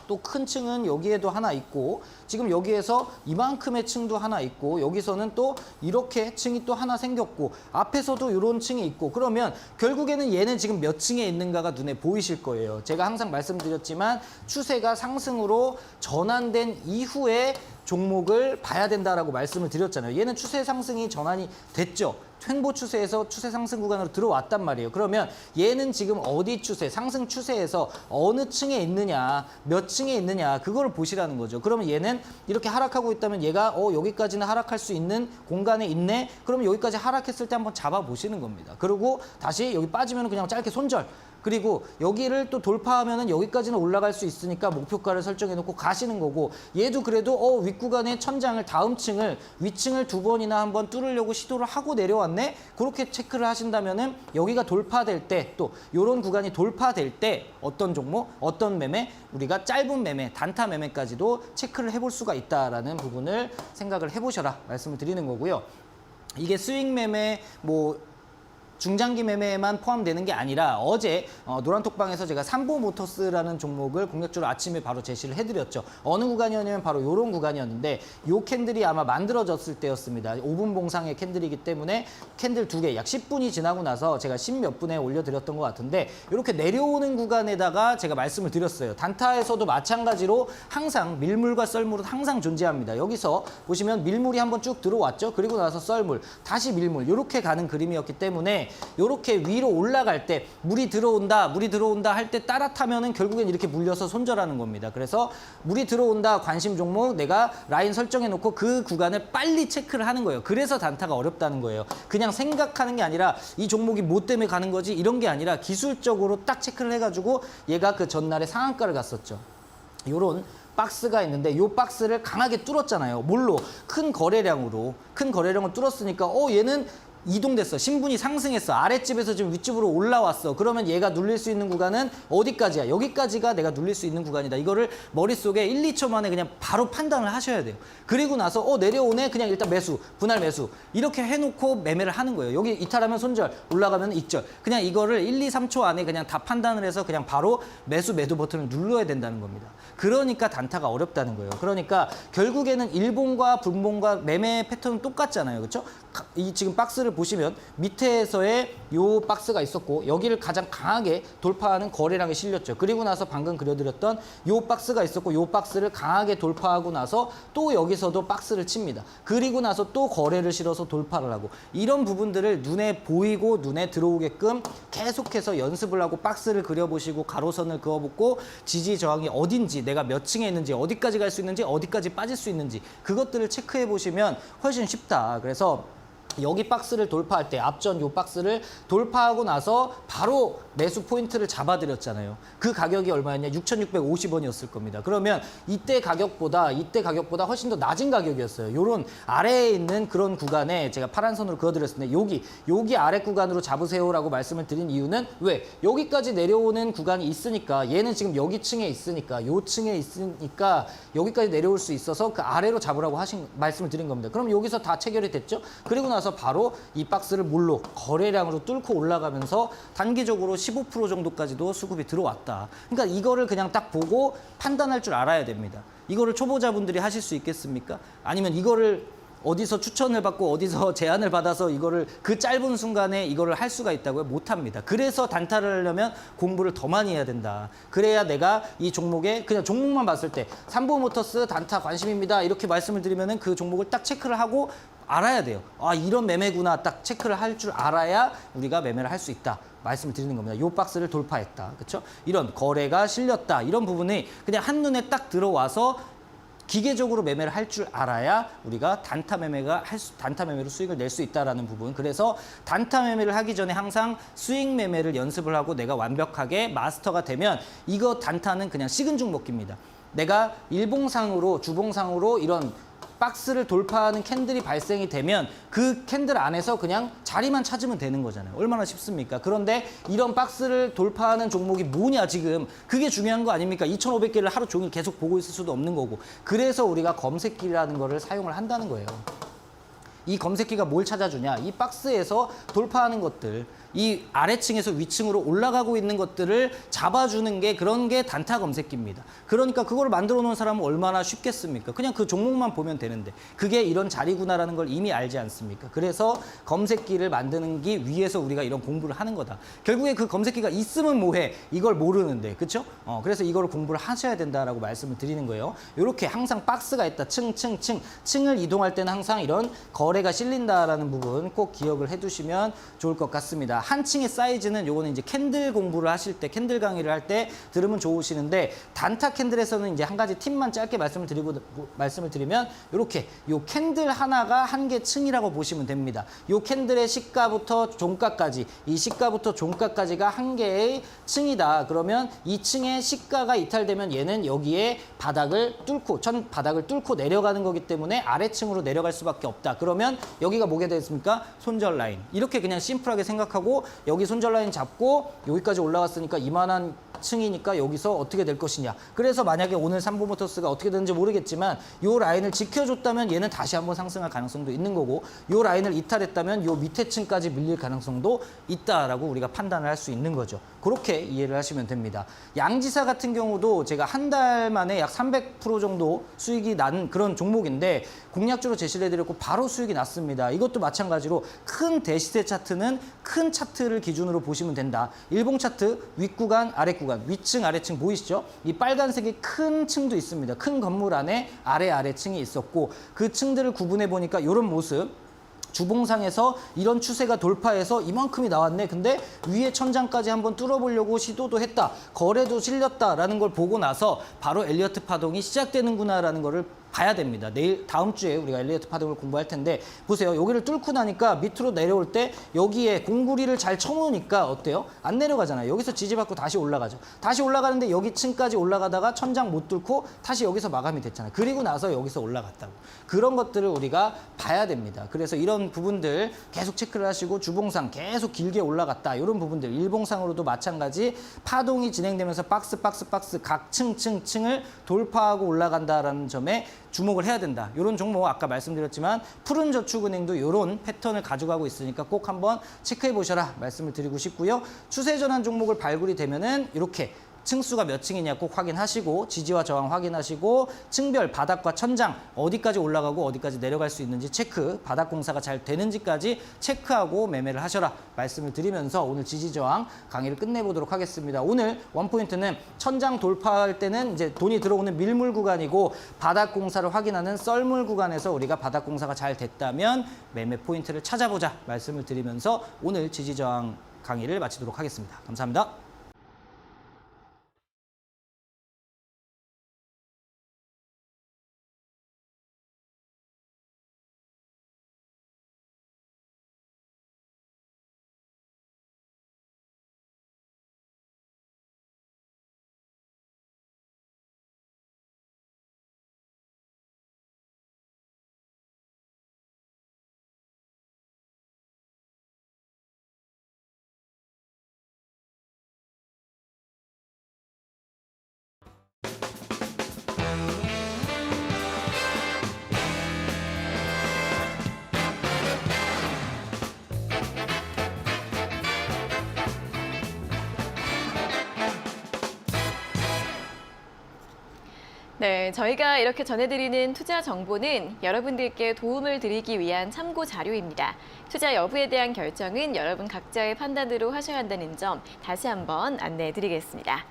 또 큰 층은 여기에도 하나 있고 지금 여기에서 이만큼의 층도 하나 있고 여기서는 또 이렇게 층이 또 하나 생겼고 앞에서도 이런 층이 있고 그러면 결국에는 얘는 지금 몇 층에 있는가가 눈에 보이실 거예요. 제가 항상 말씀드렸지만 추세가 상승으로 전환된 이후에 종목을 봐야 된다라고 말씀을 드렸잖아요. 얘는 추세 상승이 전환이 됐죠. 횡보 추세에서 추세 상승 구간으로 들어왔단 말이에요. 그러면 얘는 지금 어디 추세, 상승 추세에서 어느 층에 있느냐, 몇 층에 있느냐 그걸 보시라는 거죠. 그러면 얘는 이렇게 하락하고 있다면 얘가 여기까지는 하락할 수 있는 공간에 있네. 그러면 여기까지 하락했을 때 한번 잡아 보시는 겁니다. 그리고 다시 여기 빠지면 그냥 짧게 손절. 그리고 여기를 또 돌파하면은 여기까지는 올라갈 수 있으니까 목표가를 설정해 놓고 가시는 거고 얘도 그래도 윗구간의 천장을 다음 층을 위층을 2번이나 한번 뚫으려고 시도를 하고 내려왔네. 그렇게 체크를 하신다면은 여기가 돌파될 때 또 이런 구간이 돌파될 때 어떤 종목, 어떤 매매 우리가 짧은 매매, 단타 매매까지도 체크를 해볼 수가 있다라는 부분을 생각을 해보셔라 말씀을 드리는 거고요. 이게 스윙 매매 중장기 매매에만 포함되는 게 아니라 어제 노란톡방에서 제가 삼보모터스라는 종목을 공략적으로 아침에 바로 제시를 해드렸죠. 어느 구간이었냐면 바로 이런 구간이었는데 이 캔들이 아마 만들어졌을 때였습니다. 5분 봉상의 캔들이기 때문에 캔들 2개 약 10분이 지나고 나서 제가 10몇 분에 올려드렸던 것 같은데 이렇게 내려오는 구간에다가 제가 말씀을 드렸어요. 단타에서도 마찬가지로 항상 밀물과 썰물은 항상 존재합니다. 여기서 보시면 밀물이 한번 쭉 들어왔죠. 그리고 나서 썰물, 다시 밀물 이렇게 가는 그림이었기 때문에 이렇게 위로 올라갈 때 물이 들어온다 할 때 따라 타면은 결국엔 이렇게 물려서 손절하는 겁니다. 그래서 물이 들어온다 관심 종목 내가 라인 설정해 놓고 그 구간을 빨리 체크를 하는 거예요. 그래서 단타가 어렵다는 거예요. 그냥 생각하는 게 아니라 이 종목이 뭐 때문에 가는 거지 이런 게 아니라 기술적으로 딱 체크를 해가지고 얘가 그 전날에 상한가를 갔었죠. 요런 박스가 있는데 이 박스를 강하게 뚫었잖아요. 뭘로? 큰 거래량을 뚫었으니까 얘는 이동됐어. 신분이 상승했어. 아랫집에서 지금 윗집으로 올라왔어. 그러면 얘가 눌릴 수 있는 구간은 어디까지야? 여기까지가 내가 눌릴 수 있는 구간이다. 이거를 머릿속에 1, 2초 만에 그냥 바로 판단을 하셔야 돼요. 그리고 나서 내려오네. 그냥 일단 매수, 분할 매수. 이렇게 해놓고 매매를 하는 거예요. 여기 이탈하면 손절, 올라가면 익절. 그냥 이거를 1, 2, 3초 안에 그냥 다 판단을 해서 그냥 바로 매수, 매도 버튼을 눌러야 된다는 겁니다. 그러니까 단타가 어렵다는 거예요. 그러니까 결국에는 일봉과 분봉과 매매 패턴은 똑같잖아요. 그렇죠? 이 지금 박스를 보시면 밑에서의 요 박스가 있었고 여기를 가장 강하게 돌파하는 거래량이 실렸죠. 그리고 나서 방금 그려드렸던 요 박스가 있었고 요 박스를 강하게 돌파하고 나서 또 여기서도 박스를 칩니다. 그리고 나서 또 거래를 실어서 돌파를 하고 이런 부분들을 눈에 보이고 눈에 들어오게끔 계속해서 연습을 하고 박스를 그려보시고 가로선을 그어보고 지지 저항이 어딘지 내가 몇 층에 있는지 어디까지 갈 수 있는지 어디까지 빠질 수 있는지 그것들을 체크해 보시면 훨씬 쉽다. 그래서 여기 박스를 돌파할 때 앞전 요 박스를 돌파하고 나서 바로 매수 포인트를 잡아드렸잖아요. 그 가격이 얼마였냐? 6,650원이었을 겁니다. 그러면 이때 가격보다 훨씬 더 낮은 가격이었어요. 요런 아래에 있는 그런 구간에 제가 파란 선으로 그어드렸는데 여기 아래 구간으로 잡으세요라고 말씀을 드린 이유는 왜? 여기까지 내려오는 구간이 있으니까 얘는 지금 여기 층에 있으니까 요 층에 있으니까 여기까지 내려올 수 있어서 그 아래로 잡으라고 말씀을 드린 겁니다. 그럼 여기서 다 체결이 됐죠? 그리고 나서 바로 이 박스를 물로 거래량으로 뚫고 올라가면서 단기적으로 15% 정도까지도 수급이 들어왔다. 그러니까 이거를 그냥 딱 보고 판단할 줄 알아야 됩니다. 이거를 초보자분들이 하실 수 있겠습니까? 아니면 이거를 어디서 추천을 받고 어디서 제안을 받아서 이거를 그 짧은 순간에 이거를 할 수가 있다고요? 못합니다. 그래서 단타를 하려면 공부를 더 많이 해야 된다. 그래야 내가 이 종목에 그냥 종목만 봤을 때 삼보모터스 단타 관심입니다. 이렇게 말씀을 드리면은 그 종목을 딱 체크를 하고 알아야 돼요. 아, 이런 매매구나 딱 체크를 할 줄 알아야 우리가 매매를 할 수 있다. 말씀을 드리는 겁니다. 요 박스를 돌파했다. 그렇죠? 이런 거래가 실렸다. 이런 부분이 그냥 한눈에 딱 들어와서 기계적으로 매매를 할 줄 알아야 우리가 단타 매매로 수익을 낼 수 있다라는 부분. 그래서 단타 매매를 하기 전에 항상 스윙 매매를 연습을 하고 내가 완벽하게 마스터가 되면 이거 단타는 그냥 식은 죽 먹기입니다. 내가 일봉상으로 주봉상으로 이런 박스를 돌파하는 캔들이 발생이 되면 그 캔들 안에서 그냥 자리만 찾으면 되는 거잖아요. 얼마나 쉽습니까? 그런데 이런 박스를 돌파하는 종목이 뭐냐 지금 그게 중요한 거 아닙니까? 2,500개를 하루 종일 계속 보고 있을 수도 없는 거고 그래서 우리가 검색기라는 거를 사용을 한다는 거예요. 이 검색기가 뭘 찾아주냐? 이 박스에서 돌파하는 것들, 이 아래층에서 위층으로 올라가고 있는 것들을 잡아주는 게 그런 게 단타 검색기입니다. 그러니까 그걸 만들어 놓은 사람은 얼마나 쉽겠습니까? 그냥 그 종목만 보면 되는데 그게 이런 자리구나라는 걸 이미 알지 않습니까? 그래서 검색기를 만드는 기 위해서 우리가 이런 공부를 하는 거다. 결국에 그 검색기가 있으면 뭐해? 이걸 모르는데, 그렇죠? 그래서 이걸 공부를 하셔야 된다라고 말씀을 드리는 거예요. 이렇게 항상 박스가 있다. 층을 이동할 때는 항상 이런 거래가 실린다라는 부분 꼭 기억을 해두시면 좋을 것 같습니다. 한 층의 사이즈는 요거는 이제 캔들 공부를 하실 때 캔들 강의를 할 때 들으면 좋으시는데 단타 캔들에서는 이제 한 가지 팁만 짧게 말씀을 드리면 이렇게 요 캔들 하나가 한 개 층이라고 보시면 됩니다. 요 캔들의 시가부터 종가까지 이 시가부터 종가까지가 한 개의 층이다. 그러면 이 층의 시가가 이탈되면 얘는 여기에 바닥을 뚫고 내려가는 거기 때문에 아래층으로 내려갈 수밖에 없다. 그러면 그러면 여기가 뭐게 되겠습니까? 손절 라인. 이렇게 그냥 심플하게 생각하고 여기 손절 라인 잡고 여기까지 올라갔으니까 이만한 층이니까 여기서 어떻게 될 것이냐. 그래서 만약에 오늘 삼보모터스가 어떻게 되는지 모르겠지만 이 라인을 지켜줬다면 얘는 다시 한번 상승할 가능성도 있는 거고 이 라인을 이탈했다면 이 밑에 층까지 밀릴 가능성도 있다라고 우리가 판단을 할 수 있는 거죠. 그렇게 이해를 하시면 됩니다. 양지사 같은 경우도 제가 한 달 만에 약 300% 정도 수익이 난 그런 종목인데 공략주로 제시를 해드렸고 바로 수익이 났습니다. 이것도 마찬가지로 큰 대시세 차트는 큰 차트를 기준으로 보시면 된다. 일봉 차트 윗구간, 아랫구간, 위층, 아래층 보이시죠? 이 빨간색이 큰 층도 있습니다. 큰 건물 안에 아래층이 있었고 그 층들을 구분해 보니까 이런 모습. 주봉상에서 이런 추세가 돌파해서 이만큼이 나왔네. 근데 위에 천장까지 한번 뚫어보려고 시도도 했다. 거래도 실렸다라는 걸 보고 나서 바로 엘리어트 파동이 시작되는구나라는 거를 봐야 됩니다. 다음 주에 우리가 엘리어트 파동을 공부할 텐데 보세요. 여기를 뚫고 나니까 밑으로 내려올 때 여기에 공구리를 잘 쳐놓으니까 어때요? 안 내려가잖아요. 여기서 지지받고 다시 올라가죠. 다시 올라가는데 여기 층까지 올라가다가 천장 못 뚫고 다시 여기서 마감이 됐잖아요. 그리고 나서 여기서 올라갔다고. 그런 것들을 우리가 봐야 됩니다. 그래서 이런 부분들 계속 체크를 하시고 주봉상 계속 길게 올라갔다. 이런 부분들 일봉상으로도 마찬가지 파동이 진행되면서 박스 각 층을 돌파하고 올라간다라는 점에 주목을 해야 된다. 이런 종목 아까 말씀드렸지만 푸른저축은행도 이런 패턴을 가져가고 있으니까 꼭 한번 체크해 보셔라 말씀을 드리고 싶고요. 추세 전환 종목을 발굴이 되면은 이렇게 층수가 몇 층이냐 꼭 확인하시고 지지와 저항 확인하시고 층별 바닥과 천장 어디까지 올라가고 어디까지 내려갈 수 있는지 체크, 바닥 공사가 잘 되는지까지 체크하고 매매를 하셔라 말씀을 드리면서 오늘 지지 저항 강의를 끝내보도록 하겠습니다. 오늘 원포인트는 천장 돌파할 때는 이제 돈이 들어오는 밀물 구간이고 바닥 공사를 확인하는 썰물 구간에서 우리가 바닥 공사가 잘 됐다면 매매 포인트를 찾아보자 말씀을 드리면서 오늘 지지 저항 강의를 마치도록 하겠습니다. 감사합니다. 네, 저희가 이렇게 전해드리는 투자 정보는 여러분들께 도움을 드리기 위한 참고 자료입니다. 투자 여부에 대한 결정은 여러분 각자의 판단으로 하셔야 한다는 점 다시 한번 안내해 드리겠습니다.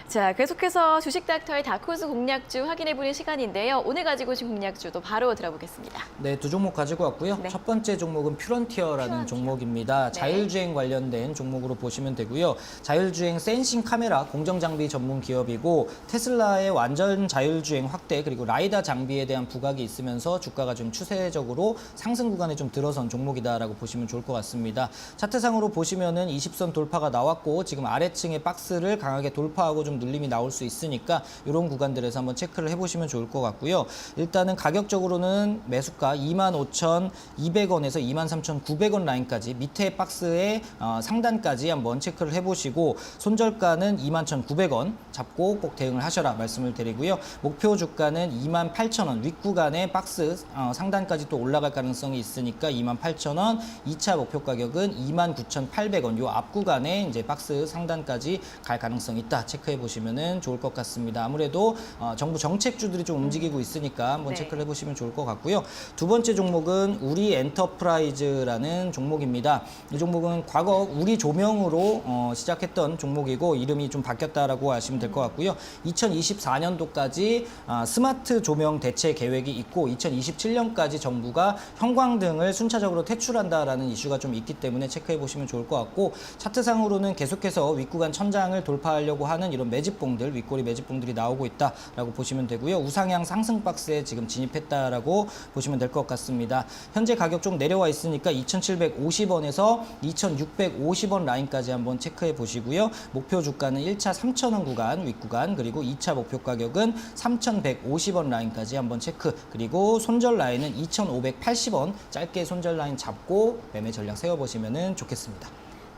자, 계속해서 주식닥터의 다크호스 공략주 확인해보는 시간인데요. 오늘 가지고 오신 공략주도 바로 들어보겠습니다. 네, 두 종목 가지고 왔고요. 네. 첫 번째 종목은 퓨런티어라는 종목입니다. 네. 자율주행 관련된 종목으로 보시면 되고요. 자율주행 센싱 카메라 공정장비 전문 기업이고 테슬라의 완전 자율주행 확대 그리고 라이다 장비에 대한 부각이 있으면서 주가가 좀 추세적으로 상승 구간에 좀 들어선 종목이다라고 보시면 좋을 것 같습니다. 차트상으로 보시면은 20선 돌파가 나왔고 지금 아래층의 박스를 강하게 돌파하고 좀 눌림이 나올 수 있으니까 이런 구간들에서 한번 체크를 해보시면 좋을 것 같고요. 일단은 가격적으로는 매수가 25,200원에서 23,900원 라인까지 밑에 박스의 상단까지 한번 체크를 해보시고 손절가는 21,900원 잡고 꼭 대응을 하셔라 말씀을 드리고요. 목표 주가는 28,000원 윗구간의 박스 상단까지 또 올라갈 가능성이 있으니까 28,000원 2차 목표 가격은 29,800원 요 앞구간에 이제 박스 상단까지 갈 가능성이 있다 체크해 보시면 좋을 것 같습니다. 아무래도 정부 정책주들이 좀 움직이고 있으니까 한번 네. 체크를 해보시면 좋을 것 같고요. 두 번째 종목은 우리 엔터프라이즈라는 종목입니다. 이 종목은 과거 우리 조명으로 시작했던 종목이고 이름이 좀 바뀌었다라고 하시면 될 것 같고요. 2024년도까지 스마트 조명 대체 계획이 있고 2027년까지 정부가 형광등을 순차적으로 퇴출한다라는 이슈가 좀 있기 때문에 체크해 보시면 좋을 것 같고 차트상으로는 계속해서 윗구간 천장을 돌파하려고 하는 이런 매집봉들, 윗꼬리 매집봉들이 나오고 있다라고 보시면 되고요. 우상향 상승 박스에 지금 진입했다라고 보시면 될 것 같습니다. 현재 가격 좀 내려와 있으니까 2,750원에서 2,650원 라인까지 한번 체크해 보시고요. 목표 주가는 1차 3,000원 구간, 윗구간, 그리고 2차 목표 가격은 3,150원 라인까지 한번 체크, 그리고 손절 라인은 2,580원 짧게 손절 라인 잡고 매매 전략 세워보시면 좋겠습니다.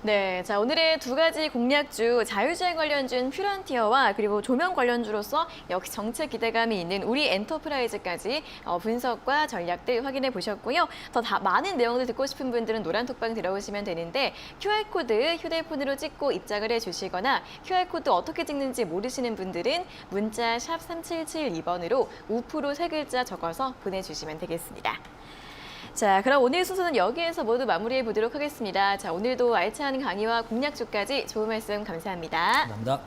네, 자 오늘의 두 가지 공략주, 자율주행 관련주인 퓨런티어와 그리고 조명 관련주로서 역시 정책 기대감이 있는 우리 엔터프라이즈까지 분석과 전략들 확인해 보셨고요. 더 많은 내용들 듣고 싶은 분들은 노란톡방 들어오시면 되는데 QR코드 휴대폰으로 찍고 입장을 해주시거나 QR코드 어떻게 찍는지 모르시는 분들은 문자 샵 3772번으로 우프로 3글자 적어서 보내주시면 되겠습니다. 자, 그럼 오늘 순서는 여기에서 모두 마무리해 보도록 하겠습니다. 자, 오늘도 알찬 강의와 공략주까지 좋은 말씀 감사합니다. 감사합니다.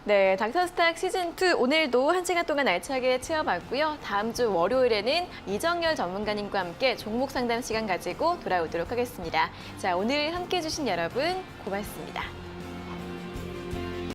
네, 닥터스탁 시즌2 오늘도 1시간 동안 알차게 채워봤고요. 다음 주 월요일에는 이정열 전문가님과 함께 종목 상담 시간 가지고 돌아오도록 하겠습니다. 자, 오늘 함께해 주신 여러분 고맙습니다.